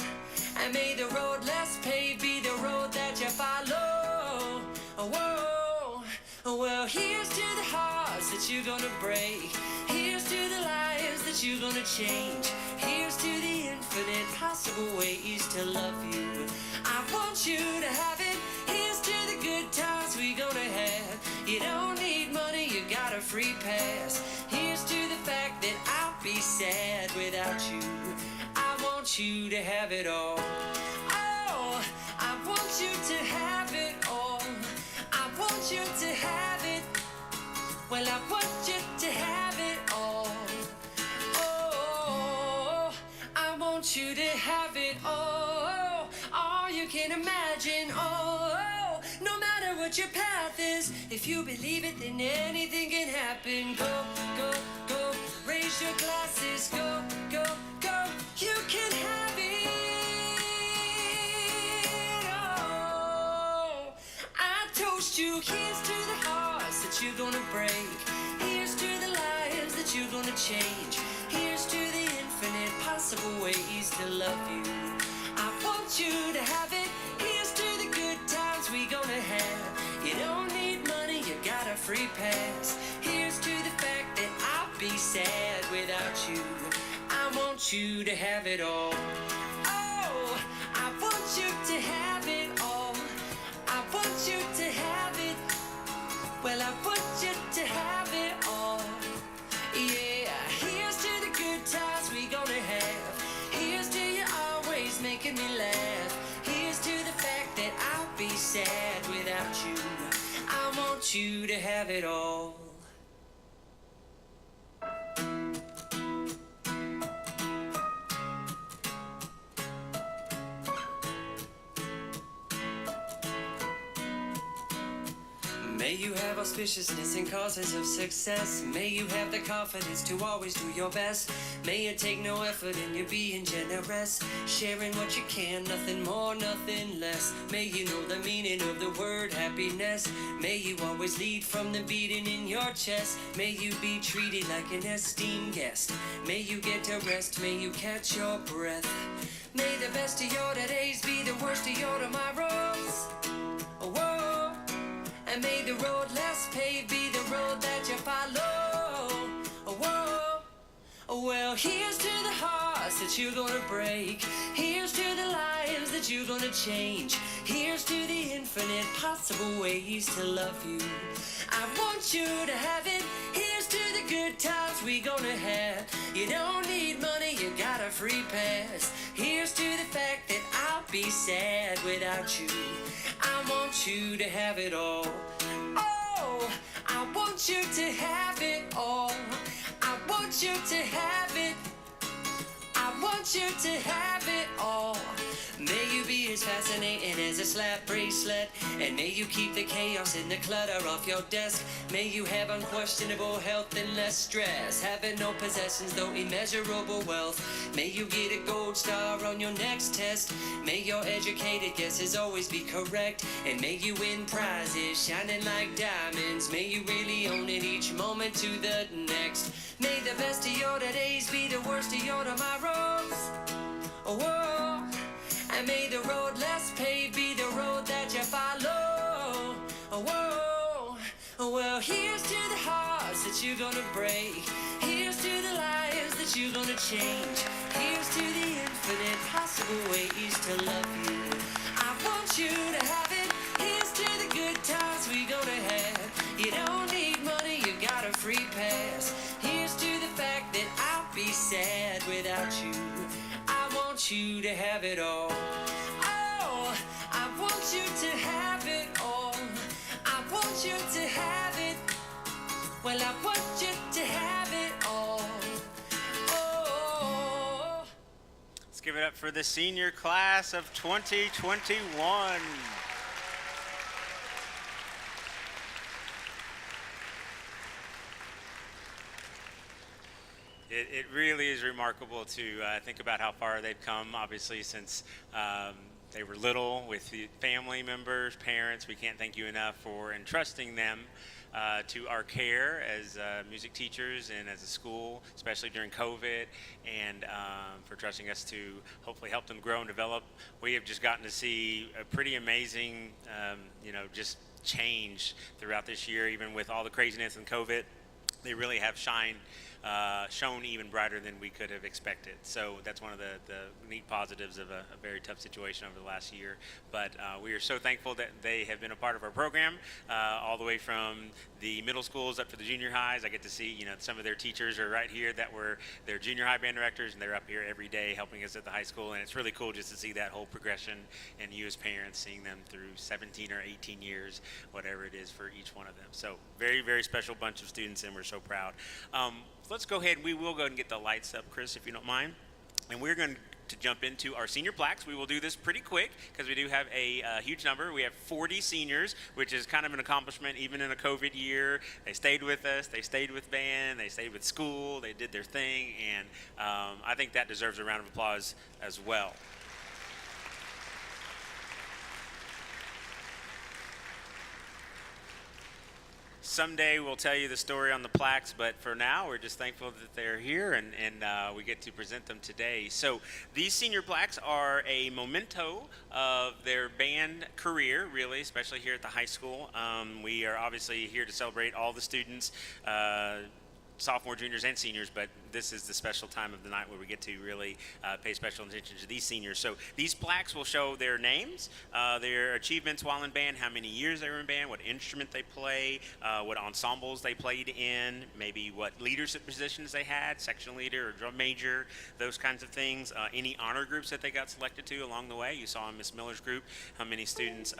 And may the road less paved be the road that you follow. Whoa. Well, here's to the hearts that you're gonna break. Here's to the lives that you're gonna change. Here's to the infinite possible ways to love you. I want you to have it. Here's to the good times we gonna have. You don't need money, you got a free pass. Here's to the fact that I'll be sad without you. I want you to have it all. Oh, I want you to have it all. I want you to have it. Well, I want you to have it all. Oh, I want you to have it all. All you can imagine. Oh, no matter what your path is, if you believe it, then anything can happen. Go, go, go. Raise your glasses. Go, go, go. You can have it all. I toast you. Here's to the hearts that you're gonna break. Here's to the lives that you're gonna change. Here's to the infinite possible ways to love you. I want you to have it. Here's to the good times we gonna have. You don't need money, you got a free pass. Here's to the fact that I'll be sad without you. I want you to have it all. Oh, I want you to have it all. I want you to have it. Well, I want you to have it all. Yeah, here's to the good times we gonna have. Here's to you always making me laugh. Here's to the fact that I'll be sad without you. I want you to have it all. May you have auspiciousness and causes of success. May you have the confidence to always do your best. May you take no effort in your being generous, sharing what you can, nothing more, nothing less. May you know the meaning of the word happiness. May you always lead from the beating in your chest. May you be treated like an esteemed guest. May you get to rest, may you catch your breath. May the best of your days be the worst of your tomorrows. Whoa. And may the road less paved be the road that you follow. Whoa. Well, here's to the hearts that you're gonna break. Here's to the lives that you're gonna change. Here's to the infinite possible ways to love you. I want you to have it. Here's to the good times we gonna have. You don't need money, you got a free pass. Here's to the fact that I'll be sad without you. I want you to have it all. Oh, I want you to have it all. I want you to have it. I want you to have it all. May you be as fascinating as a slap bracelet, and may you keep the chaos and the clutter off your desk. May you have unquestionable health and less stress, having no possessions though immeasurable wealth. May you get a gold star on your next test. May your educated guesses always be correct, and may you win prizes shining like diamonds. May you really own it each moment to the next. May the best of your days be the worst of your tomorrows. Oh, whoa. And may the road less paved be the road that you follow. Oh, whoa. Oh, well, here's to the hearts that you're gonna break. Here's to the lives that you're gonna change. Here's to the infinite possible ways to love you. I want you to have it. Here's to the good times we gonna have. You don't need money, you got a free pass. Here's to the fact that I'll be sad without you. I want you to have it all. Oh, I want you to have it all. I want you to have it. Well, I want you to have it all. Oh. Let's give it up for the senior class of 2021. It really is remarkable to think about how far they've come, obviously, since they were little with the family members, parents. We can't thank you enough for entrusting them to our care as music teachers and as a school, especially during COVID, and for trusting us to hopefully help them grow and develop. We have just gotten to see a pretty amazing, just change throughout this year, even with all the craziness and COVID. They really have shown even brighter than we could have expected. So that's one of the neat positives of a very tough situation over the last year. But we are so thankful that they have been a part of our program, all the way from the middle schools up to the junior highs. I get to see, some of their teachers are right here that were their junior high band directors, and they're up here every day helping us at the high school. And it's really cool just to see that whole progression, and you as parents seeing them through 17 or 18 years, whatever it is for each one of them. So very, very special bunch of students, and we're so proud. Let's go ahead. We will go ahead and get the lights up, Chris, if you don't mind. And we're going to jump into our senior plaques. We will do this pretty quick because we do have a huge number. We have 40 seniors, which is kind of an accomplishment even in a COVID year. They stayed with us. They stayed with band. They stayed with school. They did their thing. And I think that deserves a round of applause as well. Someday we'll tell you the story on the plaques, but for now we're just thankful that they're here and we get to present them today. So these senior plaques are a memento of their band career, really, especially here at the high school. We are obviously here to celebrate all the students, sophomore, juniors, and seniors, but this is the special time of the night where we get to really pay special attention to these seniors. So these plaques will show their names, their achievements while in band, how many years they were in band, what instrument they play, what ensembles they played in, maybe what leadership positions they had, section leader or drum major, those kinds of things, any honor groups that they got selected to along the way. You saw in Miss Miller's group how many students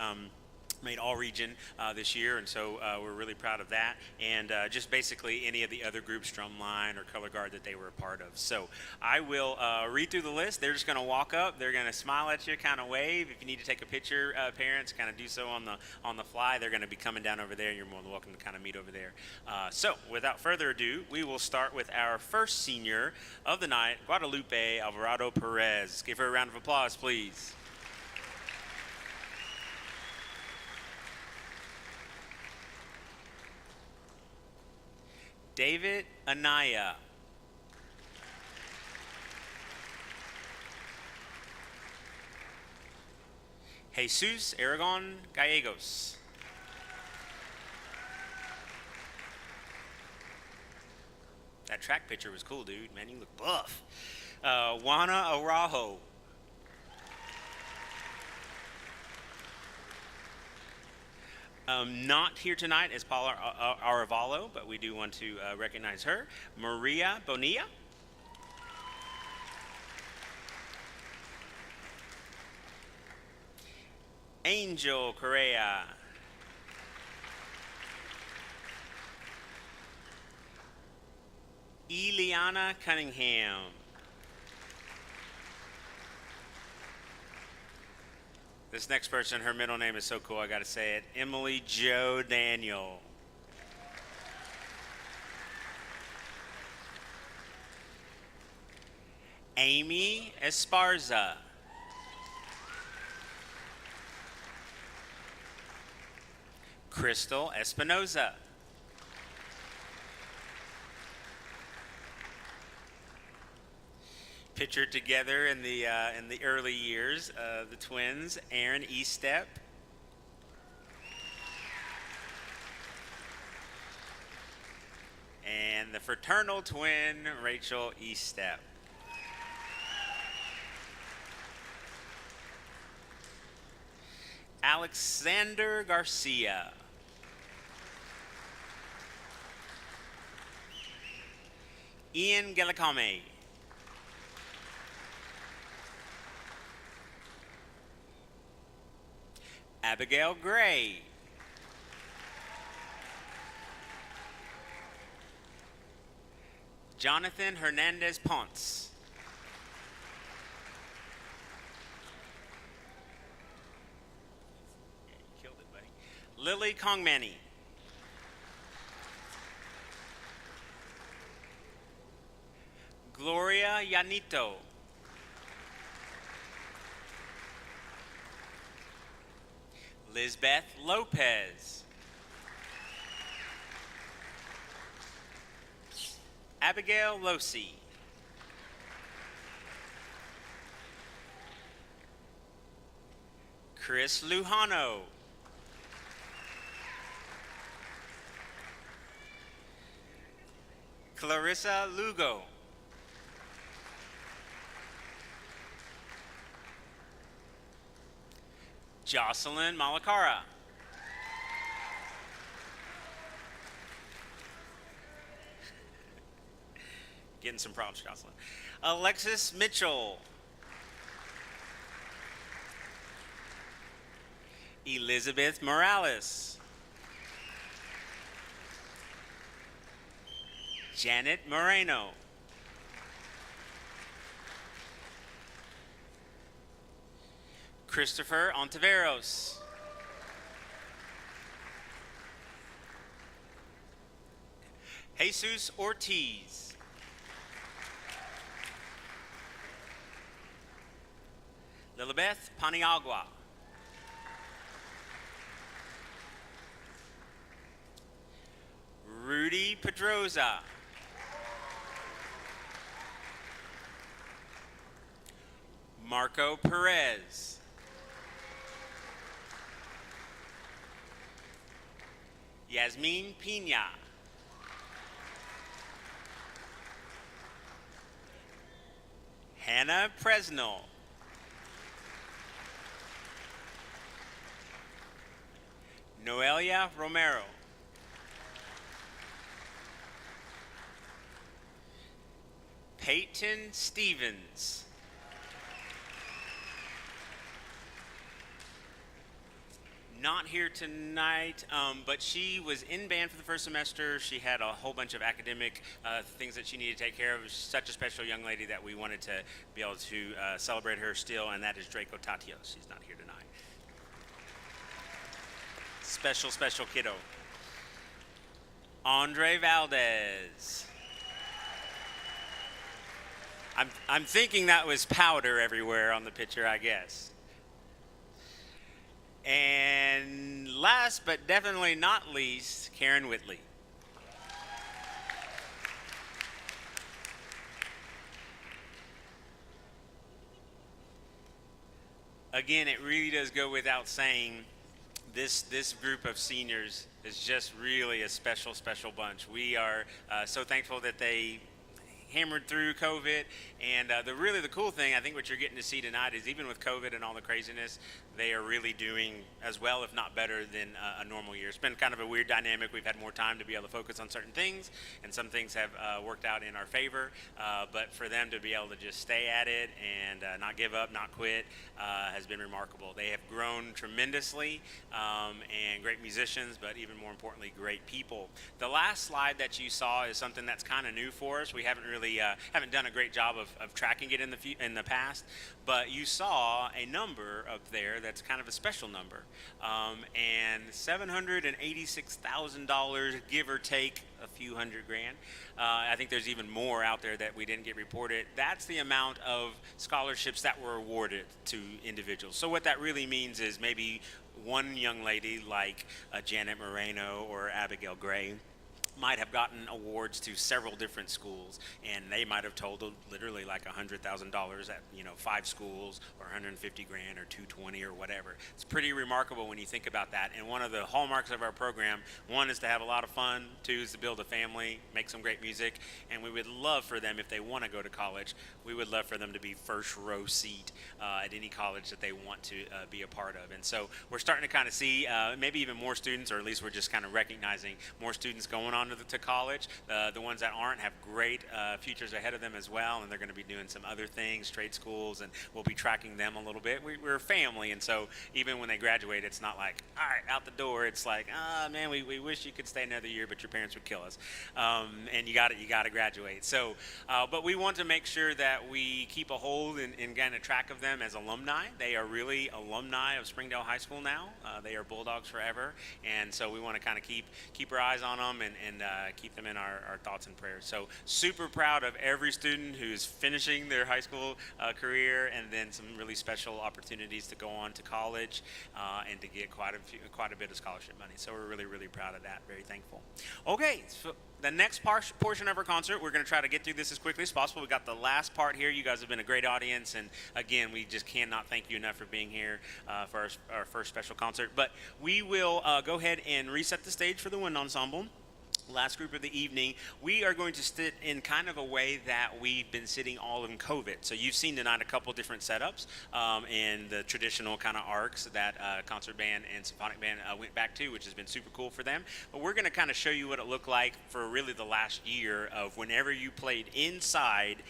made all region this year, and so we're really proud of that, and just basically any of the other groups, drumline or color guard, that they were a part of. So I will read through the list. They're just going to walk up, they're going to smile at you, kind of wave. If you need to take a picture, parents, kind of do so on the fly. They're going to be coming down over there, and you're more than welcome to kind of meet over there. So without further ado, we will start with our first senior of the night, Guadalupe Alvarado Perez. Give her a round of applause, please. David Anaya. Jesus Aragon Gallegos. That track picture was cool, dude. Man, you look buff. Juana Araujo. Not here tonight is Paula Aravalo, but we do want to recognize her. Maria Bonilla. Angel Correa. Eliana Cunningham. This next person, her middle name is so cool, I gotta say it. Emily Jo Daniel. Amy Esparza. Crystal Espinoza. Pictured together in the early years, the twins, Aaron Estep. And the fraternal twin, Rachel Estep. Alexander Garcia. Ian Gelacome. Abigail Gray. Jonathan Hernandez Ponce. Killed it, buddy. Lily Kongmani. Gloria Yanito. Lizbeth Lopez. Abigail Losi. Chris Lujano. Clarissa Lugo. Jocelyn Malakara. Getting some props, Jocelyn. Alexis Mitchell. Elizabeth Morales. Janet Moreno. Christopher Ontiveros. Jesus Ortiz. Lilibeth Paniagua. Rudy Pedroza. Marco Perez. Yasmin Pina. Hannah Presnell. Noelia Romero. Peyton Stevens. Not here tonight, but she was in band for the first semester. She had a whole bunch of academic things that she needed to take care of. She's such a special young lady that we wanted to be able to celebrate her still, and that is Draco Tatios. She's not here tonight. Special, special kiddo. Andre Valdez. I'm thinking that was powder everywhere on the picture, I guess. And last but definitely not least, Karen Whitley. Again, it really does go without saying, this group of seniors is just really a special, special bunch. We are so thankful that they hammered through COVID, and the cool thing, I think what you're getting to see tonight is even with COVID and all the craziness, they are really doing as well, if not better, than a normal year. It's been kind of a weird dynamic. We've had more time to be able to focus on certain things, and some things have worked out in our favor, but for them to be able to just stay at it and not give up, not quit, has been remarkable. They have grown tremendously, and great musicians, but even more importantly, great people. The last slide that you saw is something that's kind of new for us. We haven't really haven't done a great job of tracking it in the past, but you saw a number up there that's kind of a special number. And $786,000, give or take a few hundred grand. I think there's even more out there that we didn't get reported. That's the amount of scholarships that were awarded to individuals. So what that really means is maybe one young lady like Janet Moreno or Abigail Gray might have gotten awards to several different schools, and they might have totaled literally like $100,000 at 5 schools, or 150 grand, or 220, or whatever. It's pretty remarkable when you think about that. And one of the hallmarks of our program, one, is to have a lot of fun. Two, is to build a family, make some great music, and we would love for them, if they want to go to college, we would love for them to be first row seat at any college that they want to be a part of. And so we're starting to kind of see maybe even more students, or at least we're just kind of recognizing more students going on to college. The ones that aren't have great futures ahead of them as well, and they're going to be doing some other things, trade schools, and we'll be tracking them a little bit. We're a family, and so even when they graduate, it's not like, all right, out the door. It's like, man, we wish you could stay another year, but your parents would kill us, and you got to graduate. So, but we want to make sure that we keep a hold and get a track of them as alumni. They are really alumni of Springdale High School now. They are Bulldogs forever, and so we want to kind of keep our eyes on them and keep them in our thoughts and prayers. So super proud of every student who's finishing their high school career, and then some really special opportunities to go on to college and to get quite a bit of scholarship money. So we're really, really proud of that. Very thankful. Okay, so the next portion of our concert, we're going to try to get through this as quickly as possible. We got the last part here. You guys have been a great audience, and again, we just cannot thank you enough for being here for our first special concert. But we will go ahead and reset the stage for the wind ensemble. Last group of the evening, we are going to sit in kind of a way that we've been sitting all in COVID. So you've seen tonight a couple different setups and the traditional kind of arcs that concert band and symphonic band went back to, which has been super cool for them. But we're going to kind of show you what it looked like for really the last year of whenever you played inside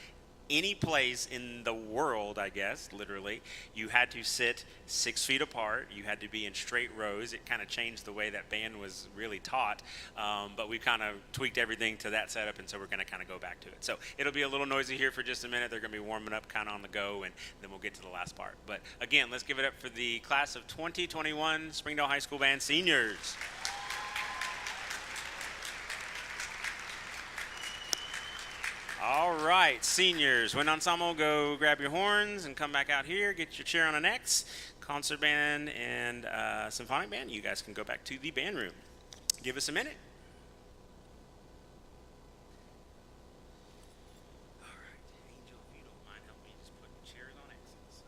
any place in the world, I guess, literally, you had to sit 6 feet apart. You had to be in straight rows. It kind of changed the way that band was really taught, but we kind of tweaked everything to that setup, and so we're going to kind of go back to it. So it'll be a little noisy here for just a minute. They're going to be warming up kind of on the go, and then we'll get to the last part. But again, let's give it up for the class of 2021 Springdale High School Band seniors. All right, seniors, wind ensemble, go grab your horns and come back out here, get your chair on an X. Concert band and symphonic band, you guys can go back to the band room. Give us a minute. All right, Angel, if you don't mind, help me just put chairs on X's.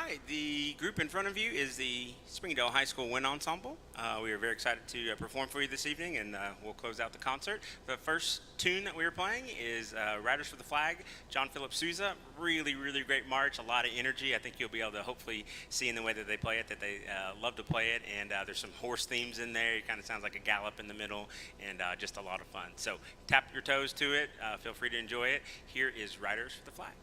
right, the group in front of you is the Springdale High School Wind Ensemble. We are very excited to perform for you this evening, and we'll close out the concert. The first tune that we are playing is Riders for the Flag, John Philip Sousa. Really, really great march, a lot of energy. I think you'll be able to hopefully see in the way that they play it that they love to play it, and there's some horse themes in there. It kind of sounds like a gallop in the middle, and just a lot of fun. So tap your toes to it. Feel free to enjoy it. Here is Riders for the Flag.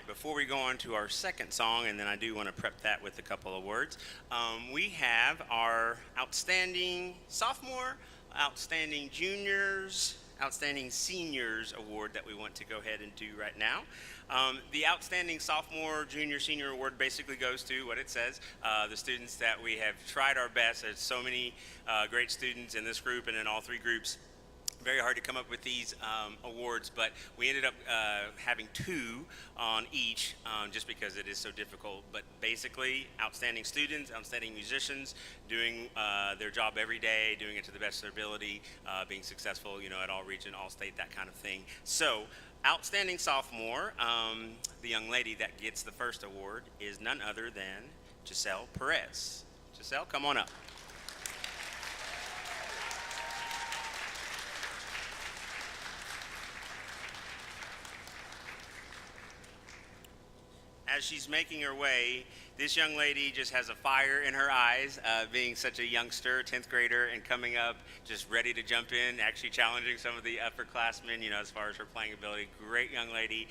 Before we go on to our second song, and then I do want to prep that with a couple of words, we have our Outstanding Sophomore, Outstanding Juniors, Outstanding Seniors Award that we want to go ahead and do right now. The Outstanding Sophomore, Junior, Senior Award basically goes to what it says, the students that we have tried our best. There's so many great students in this group and in all three groups. Very hard to come up with these awards, but we ended up having two on each just because it is so difficult. But basically, outstanding students, outstanding musicians, doing their job every day, doing it to the best of their ability, being successful, at all region, all state, that kind of thing. So, outstanding sophomore, the young lady that gets the first award is none other than Giselle Perez. Giselle, come on up. as she's making her way, this young lady just has a fire in her eyes, being such a youngster, 10th grader, and coming up just ready to jump in, actually challenging some of the upperclassmen, as far as her playing ability. Great young lady,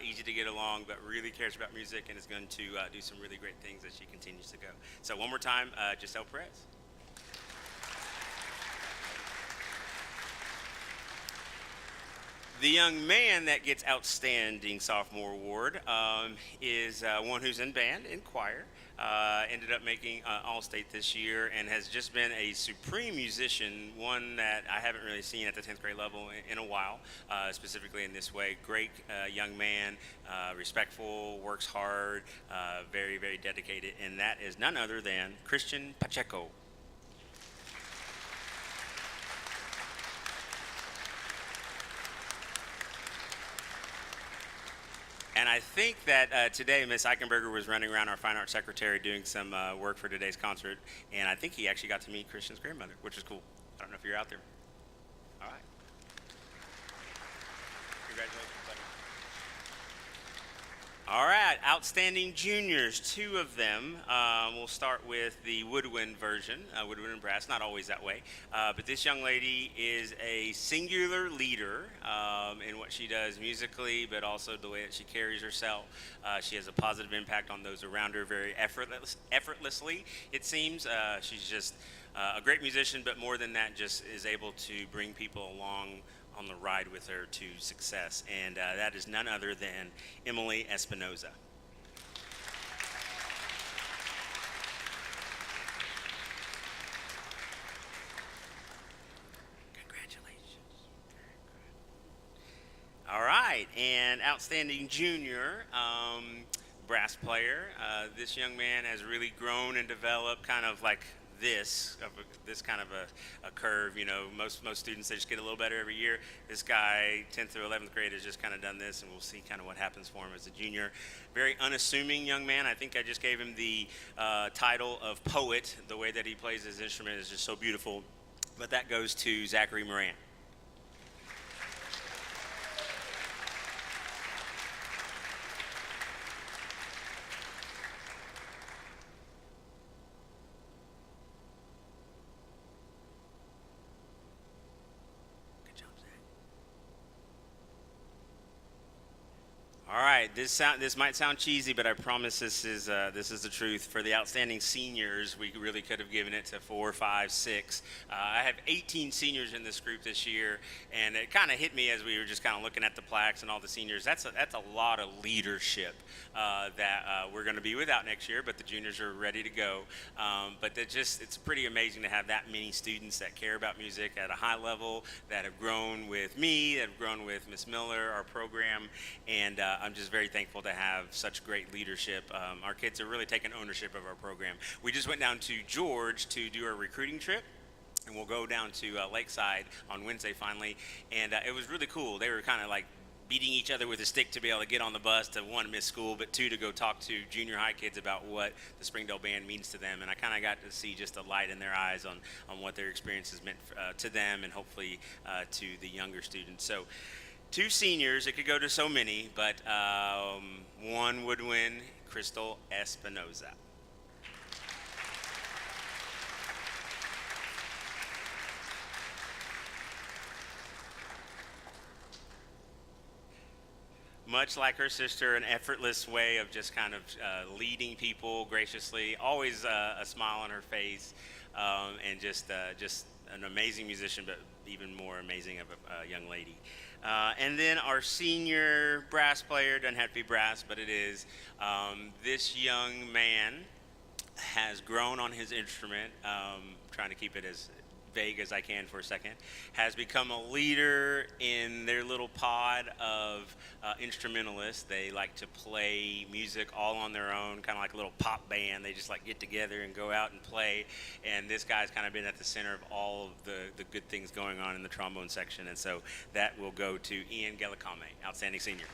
easy to get along, but really cares about music and is going to do some really great things as she continues to go. So one more time, Giselle Perez. The young man that gets Outstanding Sophomore Award is one who's in band, in choir, ended up making All-State this year, and has just been a supreme musician, one that I haven't really seen at the 10th grade level in a while, specifically in this way. Great young man, respectful, works hard, very, very dedicated, and that is none other than Christian Pacheco. And I think that today Miss Eichenberger was running around, our fine arts secretary, doing some work for today's concert, and I think he actually got to meet Christian's grandmother, which is cool. I don't know if you're out there. All right. Congratulations, buddy. All right, Outstanding Juniors, 2 of them. We'll start with the woodwind version, woodwind and brass, not always that way. But this young lady is a singular leader in what she does musically, but also the way that she carries herself. She has a positive impact on those around her very effortlessly, it seems. She's just a great musician, but more than that, just is able to bring people along on the ride with her to success, and that is none other than Emily Espinoza. Congratulations. All right, and Outstanding Junior, brass player. This young man has really grown and developed kind of like this kind of a curve. Most students, they just get a little better every year. This guy, 10th through 11th grade, has just kind of done this, and we'll see kind of what happens for him as a junior. Very unassuming young man. I think I just gave him the title of poet. The way that he plays his instrument is just so beautiful. But that goes to Zachary Moran. All right, this might sound cheesy, but I promise this is the truth. For the Outstanding Seniors, we really could have given it to 4, 5, 6. I have 18 seniors in this group this year, and it kind of hit me as we were just kind of looking at the plaques and all the seniors. That's a lot of leadership that we're going to be without next year, but the juniors are ready to go. But it's pretty amazing to have that many students that care about music at a high level, that have grown with me, that have grown with Miss Miller, our program, and I'm just very thankful to have such great leadership. Our kids are really taking ownership of our program. We just went down to George to do a recruiting trip, and we'll go down to Lakeside on Wednesday finally, and it was really cool. They were kind of like beating each other with a stick to be able to get on the bus to, 1, miss school, but 2, to go talk to junior high kids about what the Springdale band means to them. And I kind of got to see just a light in their eyes on what their experiences meant to them, and hopefully to the younger students. So 2 seniors, it could go to so many, but 1 would win, Crystal Espinoza. Much like her sister, an effortless way of just kind of leading people graciously, always a smile on her face, and just an amazing musician, but even more amazing of a young lady. And then our senior brass player, doesn't have to be brass, but it is. This young man has grown on his instrument, trying to keep it as vague as I can for a second, has become a leader in their little pod of instrumentalists. They like to play music all on their own, kind of like a little pop band. They just like get together and go out and play, and this guy's kind of been at the center of all of the good things going on in the trombone section, and so that will go to Ian Gelikame, Outstanding Senior.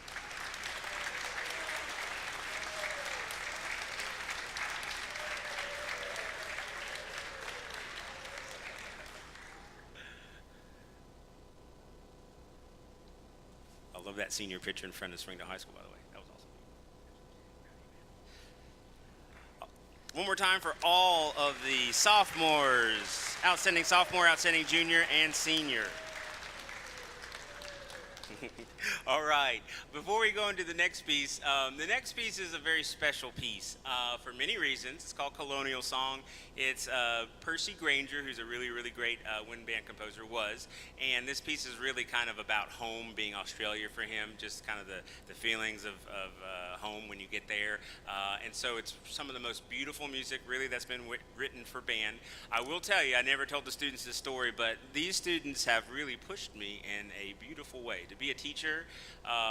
I love that senior picture in front of Springdale High School, by the way. That was awesome. One more time for all of the sophomores, outstanding sophomore, outstanding junior, and senior. All right. Before we go into the next piece is a very special piece for many reasons. It's called Colonial Song. It's Percy Granger, who's a really, really great wind band composer, was. And this piece is really kind of about home, being Australia for him, just kind of the feelings of home when you get there. And so it's some of the most beautiful music, really, that's been written for band. I will tell you, I never told the students this story, but these students have really pushed me in a beautiful way. To be a teacher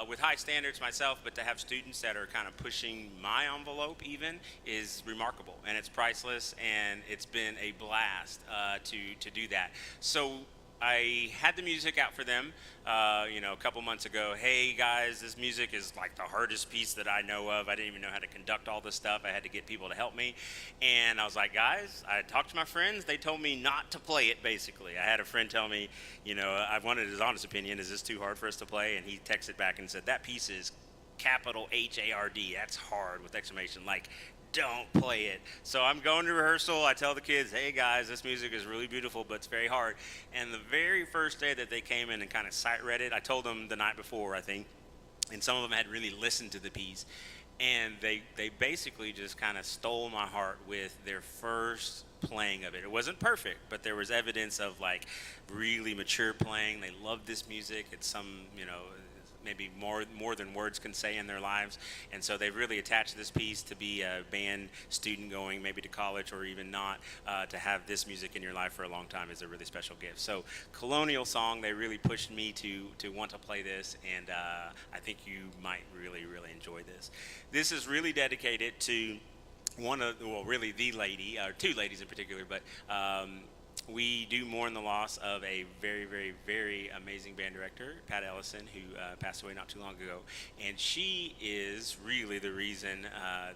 with high standards myself, but to have students that are kind of pushing my envelope even is remarkable, and it's priceless, and it's been a blast to do that. So I had the music out for them, a couple months ago. Hey guys, this music is like the hardest piece that I know of. I didn't even know how to conduct all this stuff. I had to get people to help me. And I was like, guys, I talked to my friends. They told me not to play it, basically. I had a friend tell me, I wanted his honest opinion. Is this too hard for us to play? And he texted back and said, that piece is capital HARD. That's hard with exclamation. Like, don't play it. So I'm going to rehearsal. I tell the kids, hey guys, this music is really beautiful, but it's very hard. And the very first day that they came in and kind of sight read it, I told them the night before, I think, and some of them had really listened to the piece, and they basically just kind of stole my heart with their first playing of it. It wasn't perfect, but there was evidence of like really mature playing. They loved this music. It's some, maybe more than words can say in their lives. And so they've really attached this piece to be a band student going maybe to college or even not. To have this music in your life for a long time is a really special gift. So Colonial Song, they really pushed me to want to play this, and I think you might really, really enjoy this. This is really dedicated to really the lady, or two ladies in particular, but we do mourn the loss of a very, very, very amazing band director, Pat Ellison, who passed away not too long ago. And she is really the reason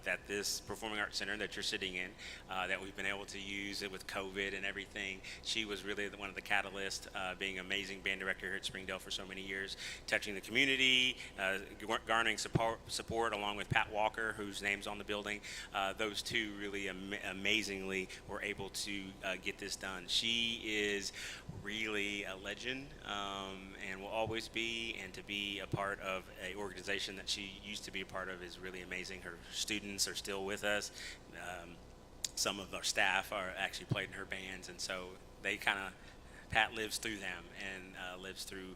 that this Performing Arts Center that you're sitting in, that we've been able to use it with COVID and everything. She was really one of the catalysts, being an amazing band director here at Springdale for so many years, touching the community, garnering support along with Pat Walker, whose name's on the building. Those two really amazingly were able to get this done. She is really a legend, and will always be, and to be a part of an organization that she used to be a part of is really amazing. Her students are still with us. Some of our staff are actually played in her bands, and so they kind of, Pat lives through them and lives through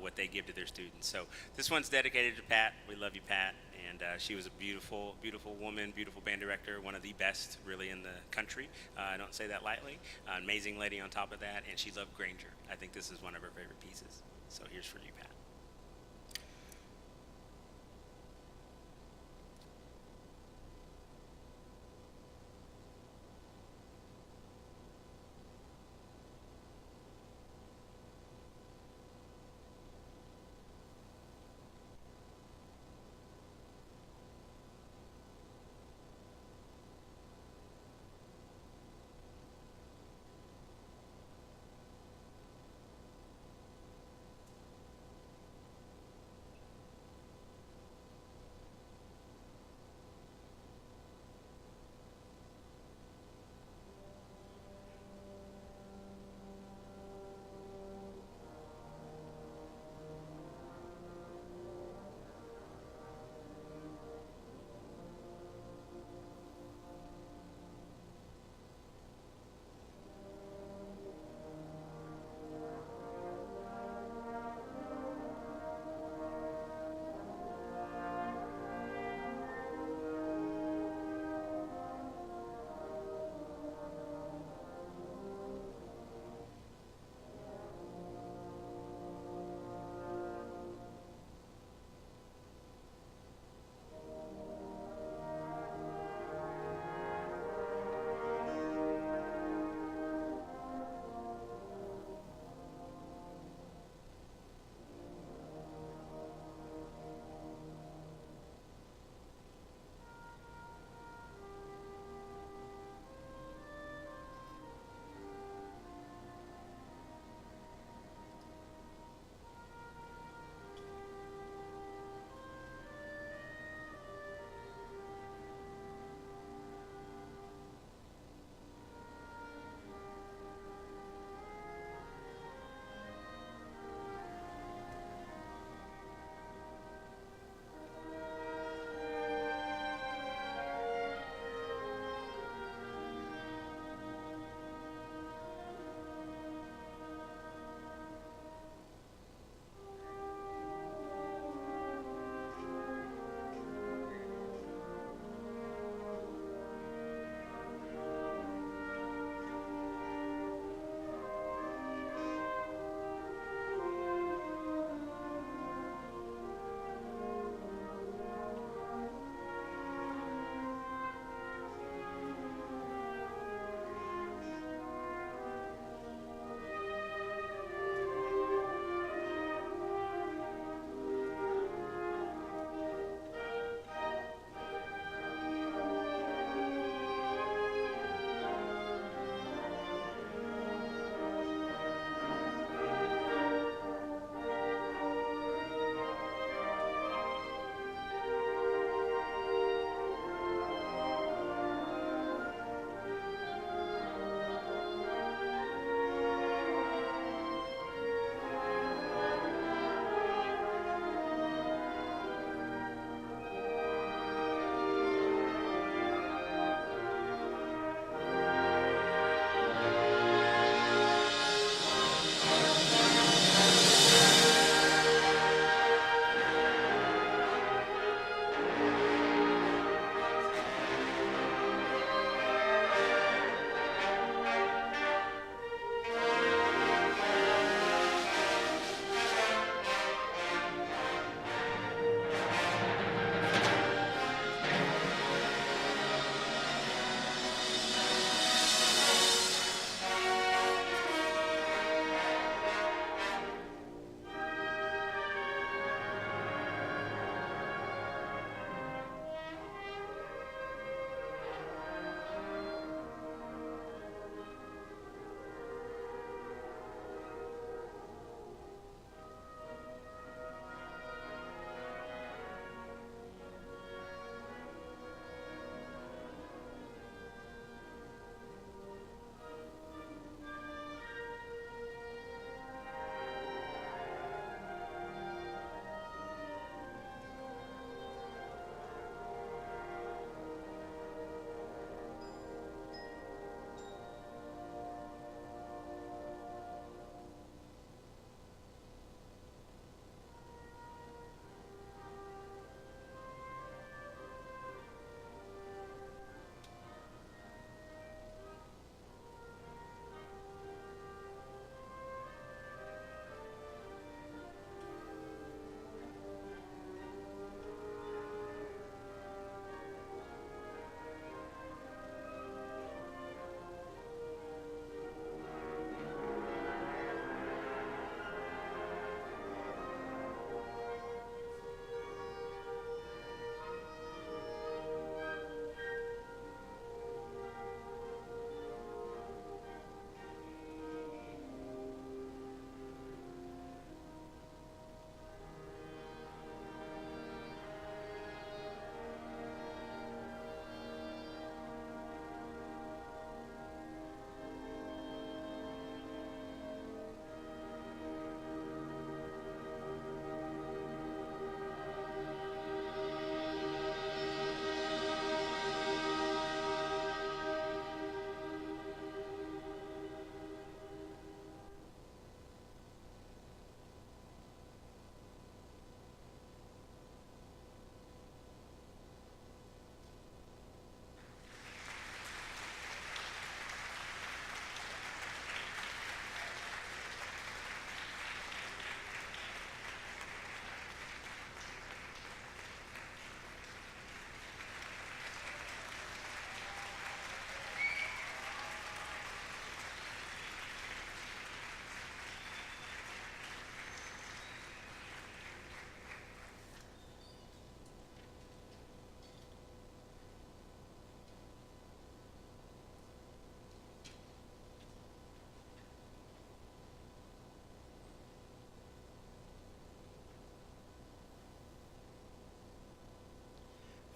what they give to their students. So this one's dedicated to Pat. We love you, Pat. And she was a beautiful, beautiful woman, beautiful band director, one of the best really in the country. I don't say that lightly. Amazing lady on top of that, and she loved Granger. I think this is one of her favorite pieces. So here's for you, Pat.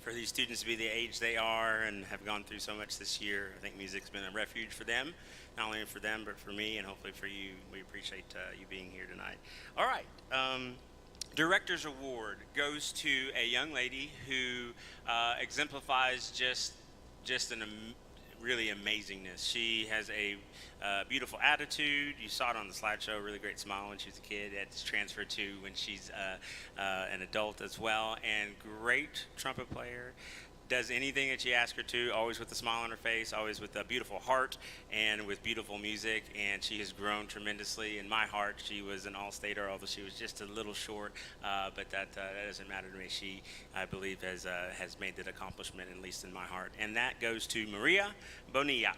for these students to be the age they are and have gone through so much this year. I think music's been a refuge for them, not only for them, but for me, and hopefully for you. We appreciate you being here tonight. All right. Director's Award goes to a young lady who exemplifies just really amazingness. She has a beautiful attitude. You saw it on the slideshow, really great smile when she was a kid. It's transferred to when she's an adult as well. And great trumpet player. Does anything that you ask her to, always with a smile on her face, always with a beautiful heart and with beautiful music. And she has grown tremendously. In my heart, she was an all-stater, although she was just a little short. But that doesn't matter to me. She, I believe, has made that accomplishment, at least in my heart. And that goes to Maria Bonilla.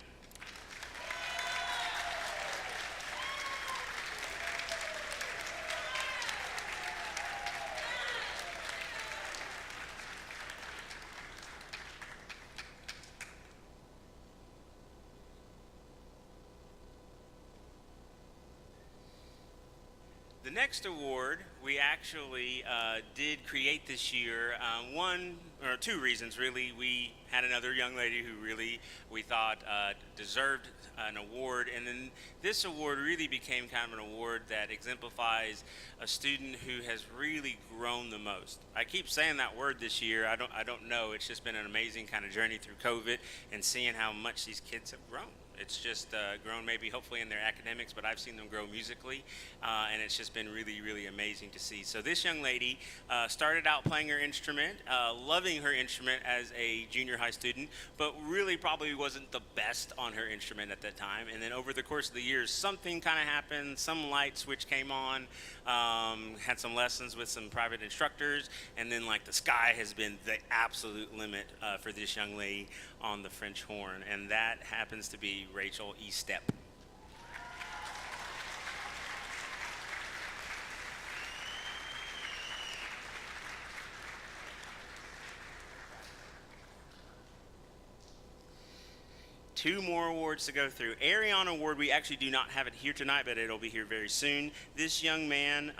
The next award we actually did create this year. One or two reasons, really. We had another young lady who really we thought deserved an award, and then this award really became kind of an award that exemplifies a student who has really grown the most. I keep saying that word this year. I don't know. It's just been an amazing kind of journey through COVID and seeing how much these kids have grown. It's just grown maybe hopefully in their academics, but I've seen them grow musically, and it's just been really, really amazing to see. So this young lady started out playing her instrument, loving her instrument as a junior high student, but really probably wasn't the best on her instrument at that time. And then over the course of the years, something kind of happened, some light switch came on, had some lessons with some private instructors, and then like the sky has been the absolute limit for this young lady on the French horn, and that happens to be Rachel E. Stepp. Two more awards to go through. Ariana Award, we actually do not have it here tonight, but it'll be here very soon. This young man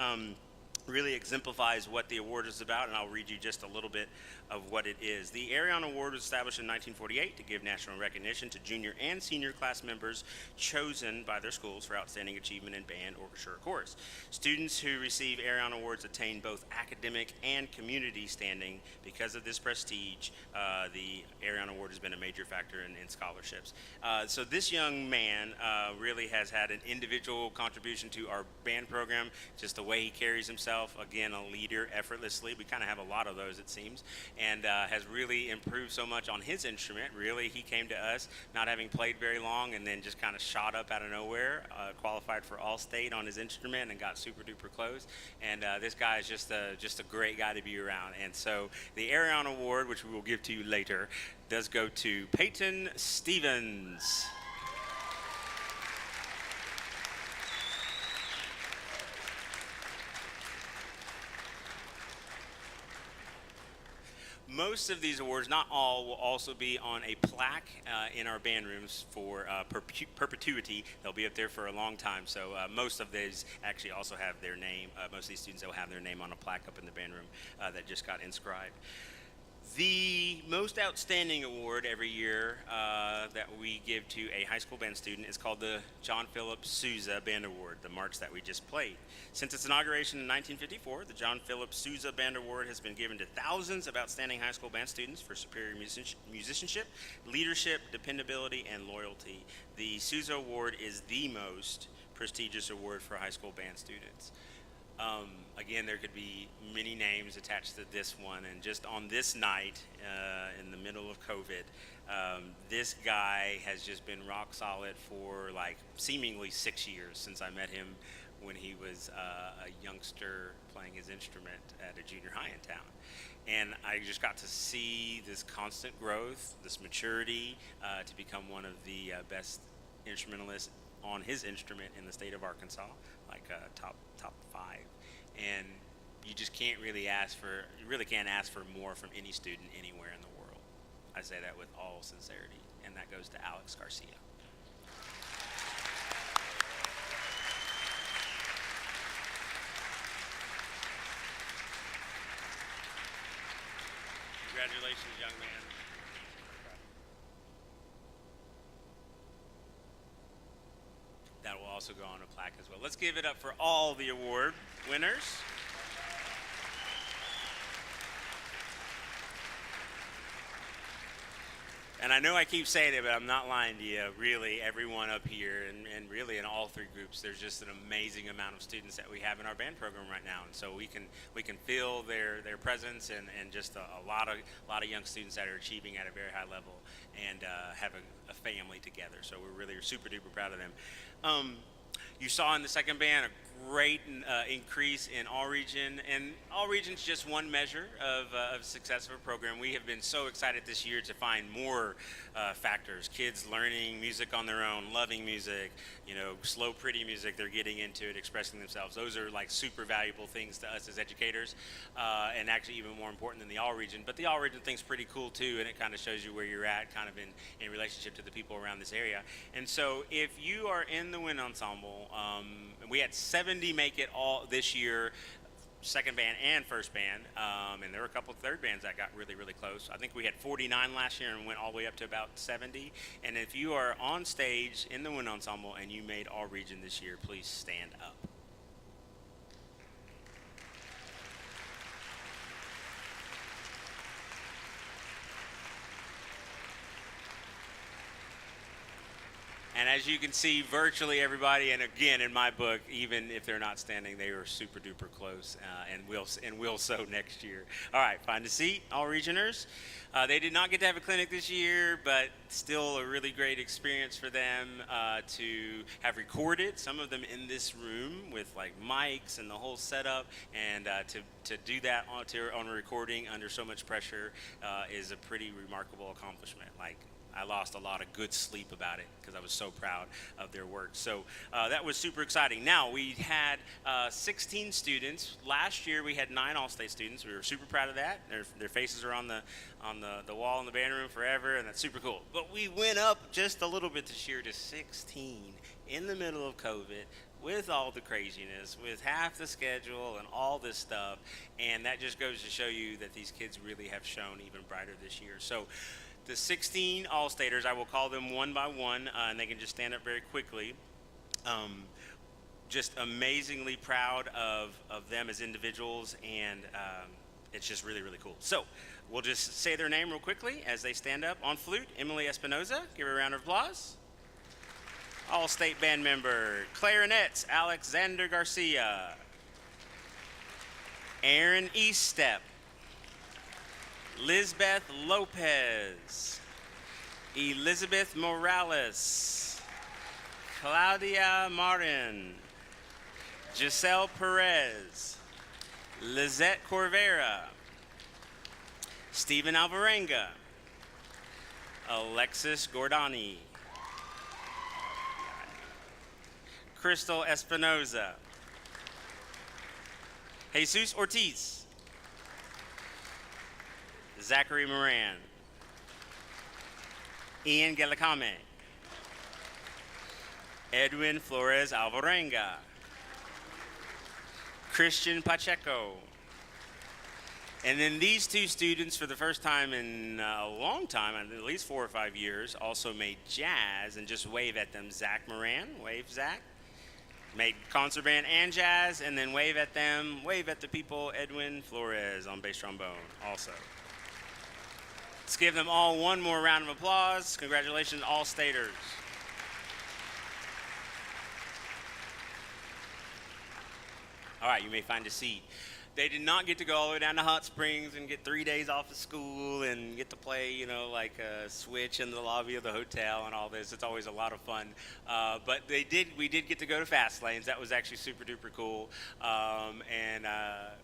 really exemplifies what the award is about, and I'll read you just a little bit of what it is. The Ariana Award was established in 1948 to give national recognition to junior and senior class members chosen by their schools for outstanding achievement in band, orchestra, or chorus. Students who receive Ariana Awards attain both academic and community standing. Because of this prestige, the Ariana Award has been a major factor in scholarships. So this young man really has had an individual contribution to our band program, just the way he carries himself. Again, a leader effortlessly. We kind of have a lot of those, it seems. And has really improved so much on his instrument. Really, he came to us not having played very long, and then just kind of shot up out of nowhere, qualified for All-State on his instrument, and got super duper close. And this guy is just a great guy to be around. And so the Ariana Award, which we will give to you later, does go to Peyton Stevens. Most of these awards, not all, will also be on a plaque in our band rooms for perpetuity. They'll be up there for a long time. So most of these actually also have their name. Most of these students will have their name on a plaque up in the band room that just got inscribed. The most outstanding award every year that we give to a high school band student is called the John Philip Sousa Band Award, the march that we just played. Since its inauguration in 1954, the John Philip Sousa Band Award has been given to thousands of outstanding high school band students for superior musicianship, leadership, dependability, and loyalty. The Sousa Award is the most prestigious award for high school band students. Again, there could be many names attached to this one, and just on this night, in the middle of COVID, this guy has just been rock solid for like seemingly 6 years since I met him when he was a youngster playing his instrument at a junior high in town. And I just got to see this constant growth, this maturity, to become one of the best instrumentalists on his instrument in the state of Arkansas, like top 5. And you just can't really you really can't ask for more from any student anywhere in the world. I say that with all sincerity, and that goes to Alex Garcia. Congratulations, young man. That will also go on a plaque as well. Let's give it up for all the award winners. And I know I keep saying it, but I'm not lying to you. Really, everyone up here, and really in all three groups, there's just an amazing amount of students that we have in our band program right now, and so we can feel their presence and just a lot of young students that are achieving at a very high level and have a family together. So we're really super duper proud of them. You saw in the second band a great increase in all region, and all region's just one measure of success of a program. We have been so excited this year to find more factors. Kids learning music on their own, loving music, slow, pretty music. They're getting into it, expressing themselves. Those are like super valuable things to us as educators, and actually even more important than the all region. But the all region thing's pretty cool too, and it kind of shows you where you're at, kind of in relationship to the people around this area. And so, if you are in the wind ensemble, we had 70 make it all this year, second band and first band, and there were a couple of third bands that got really, really close. I think we had 49 last year and went all the way up to about 70. And if you are on stage in the wind ensemble and you made all region this year, please stand up. And as you can see, virtually everybody, and again, in my book, even if they're not standing, they are super duper close, and will so next year. All right, find a seat, all regioners. They did not get to have a clinic this year, but still a really great experience for them to have recorded, some of them in this room with like mics and the whole setup, and to do that on a recording under so much pressure is a pretty remarkable accomplishment. Like, I lost a lot of good sleep about it because I was so proud of their work. So that was super exciting. Now, we had 16 students. Last year, we had 9 All-State students. We were super proud of that. Their faces are on the wall in the band room forever, and that's super cool. But we went up just a little bit this year to 16 in the middle of COVID, with all the craziness, with half the schedule and all this stuff. And that just goes to show you that these kids really have shown even brighter this year. So the 16 All-Staters, I will call them one by one, and they can just stand up very quickly. Just amazingly proud of them as individuals, and it's just really, really cool. So we'll just say their name real quickly as they stand up. On flute, Emily Espinoza. Give her a round of applause. All-State band member. Clarinets, Alexander Garcia. Aaron Eastep. Lizbeth Lopez, Elizabeth Morales, Claudia Marin, Giselle Perez, Lizette Corvera, Stephen Alvarenga, Alexis Gordani, Crystal Espinoza, Jesus Ortiz, Zachary Moran, Ian Gallicame, Edwin Flores Alvarenga, Christian Pacheco. And then these two students, for the first time in a long time, at least 4 or 5 years, also made jazz, and just wave at them. Zach Moran, wave Zach. Made concert band and jazz, and then wave at them, wave at the people. Edwin Flores on bass trombone also. Let's give them all one more round of applause. Congratulations, All-Staters. All right, you may find a seat. They did not get to go all the way down to Hot Springs and get 3 days off of school and get to play, like a switch in the lobby of the hotel and all this. It's always a lot of fun. But we did get to go to Fast Lanes. That was actually super duper cool. And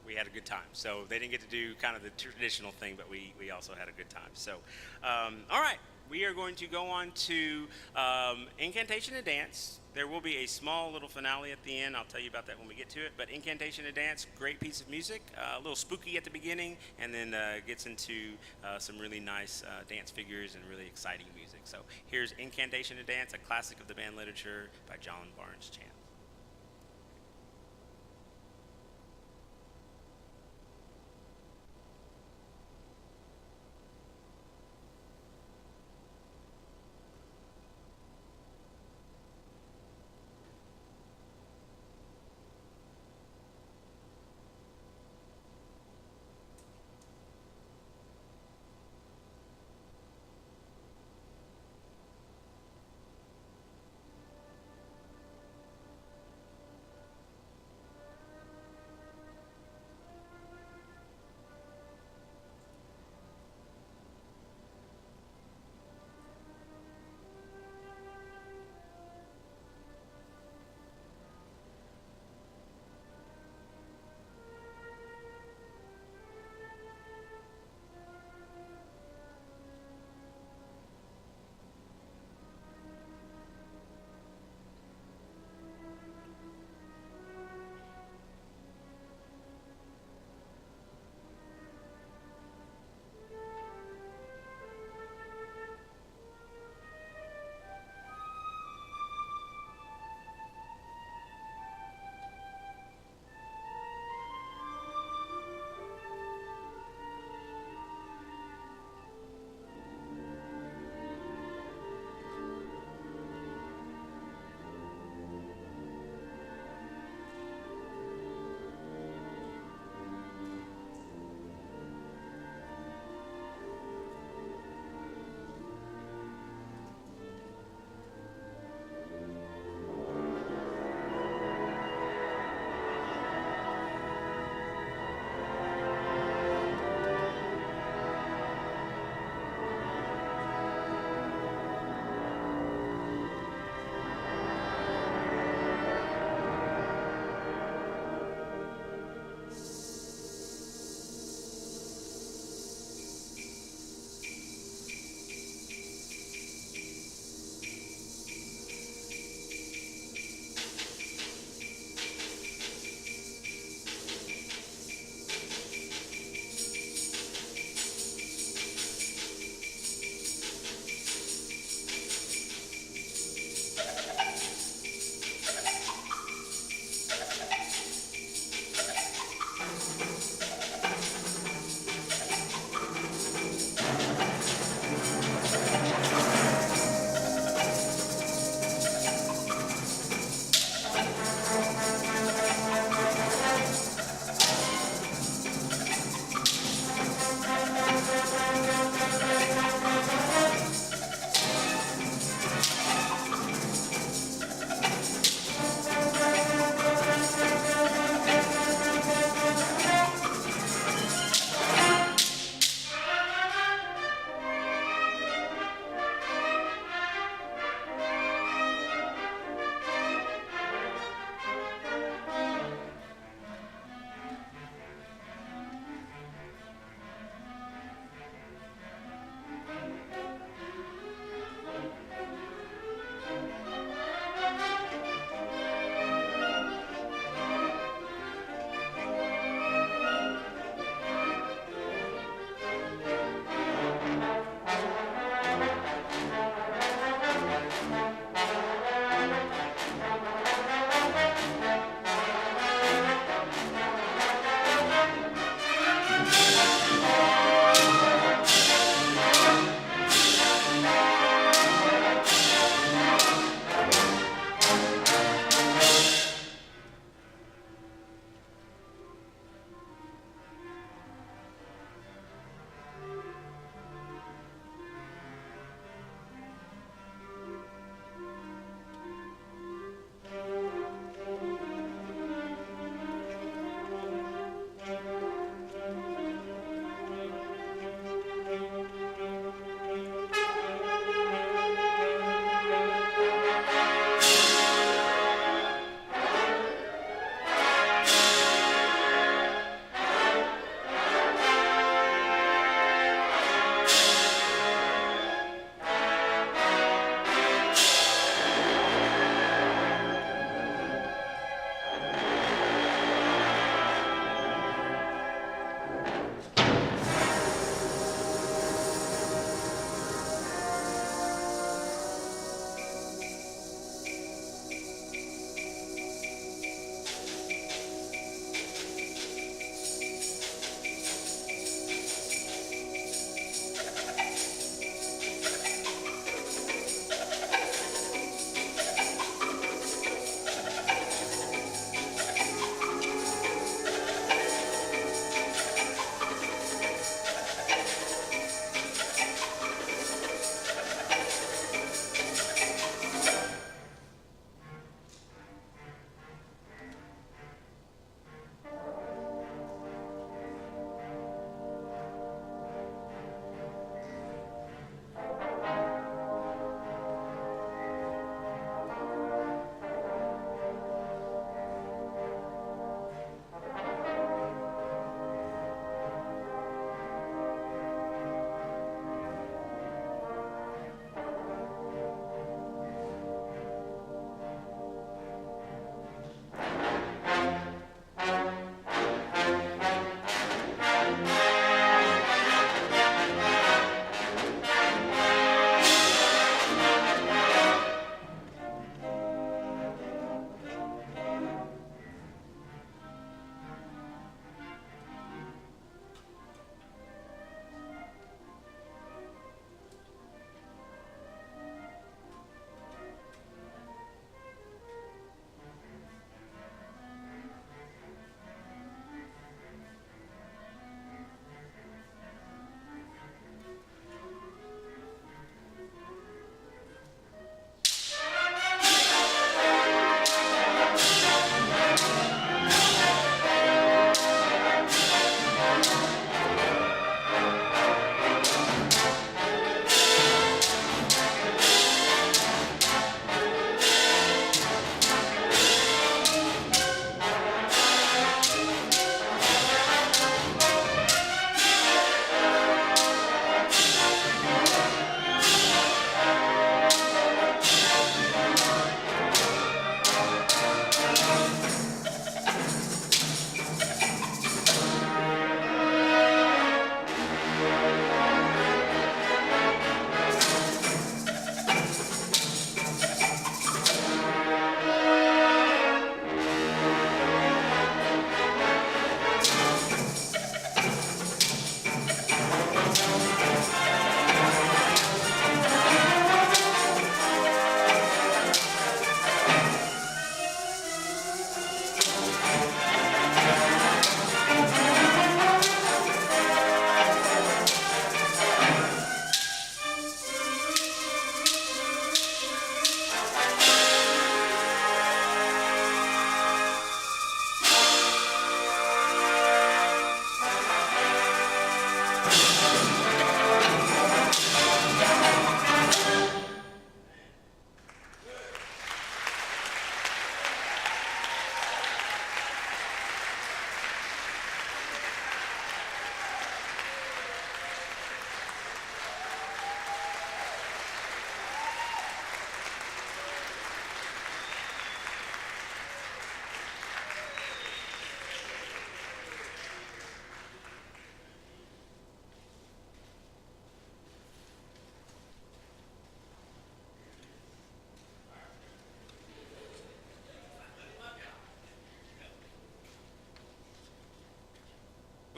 we had a good time. So they didn't get to do kind of the traditional thing, but we also had a good time. So, all right. We are going to go on to Incantation and Dance. There will be a small little finale at the end. I'll tell you about that when we get to it. But Incantation and Dance, great piece of music, a little spooky at the beginning, and then gets into some really nice dance figures and really exciting music. So here's Incantation and Dance, a classic of the band literature by John Barnes Chant.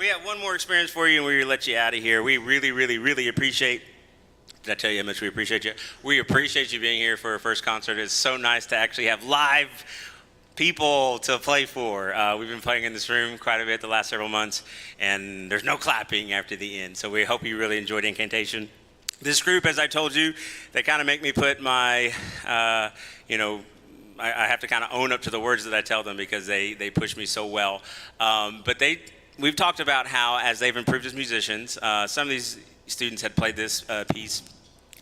we have one more experience for you, and we'll let you out of here. We really, really, really appreciate. Did I tell you how much we appreciate you? We appreciate you being here for our first concert. It's so nice to actually have live people to play for. We've been playing in this room quite a bit the last several months, and there's no clapping after the end. So we hope you really enjoyed Incantation. This group, as I told you, they kind of make me put my, I have to kind of own up to the words that I tell them because they push me so well. But we've talked about how, as they've improved as musicians, some of these students had played this piece.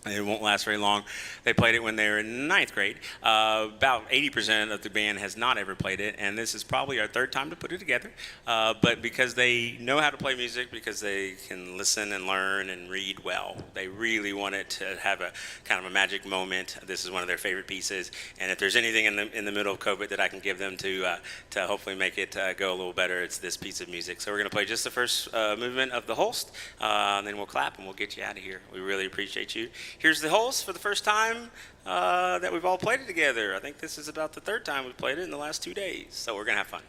It won't last very long. They played it when they were in ninth grade. About 80% of the band has not ever played it, and this is probably our third time to put it together. But because they know how to play music, because they can listen and learn and read well, they really wanted to have a kind of a magic moment. This is one of their favorite pieces, and if there's anything in the middle of COVID that I can give them to hopefully make it go a little better, it's this piece of music. So we're going to play just the first movement of the Holst, and then we'll clap and we'll get you out of here. We really appreciate you. Here's the Holst for the first time that we've all played it together. I think this is about the third time we've played it in the last 2 days, so we're going to have fun.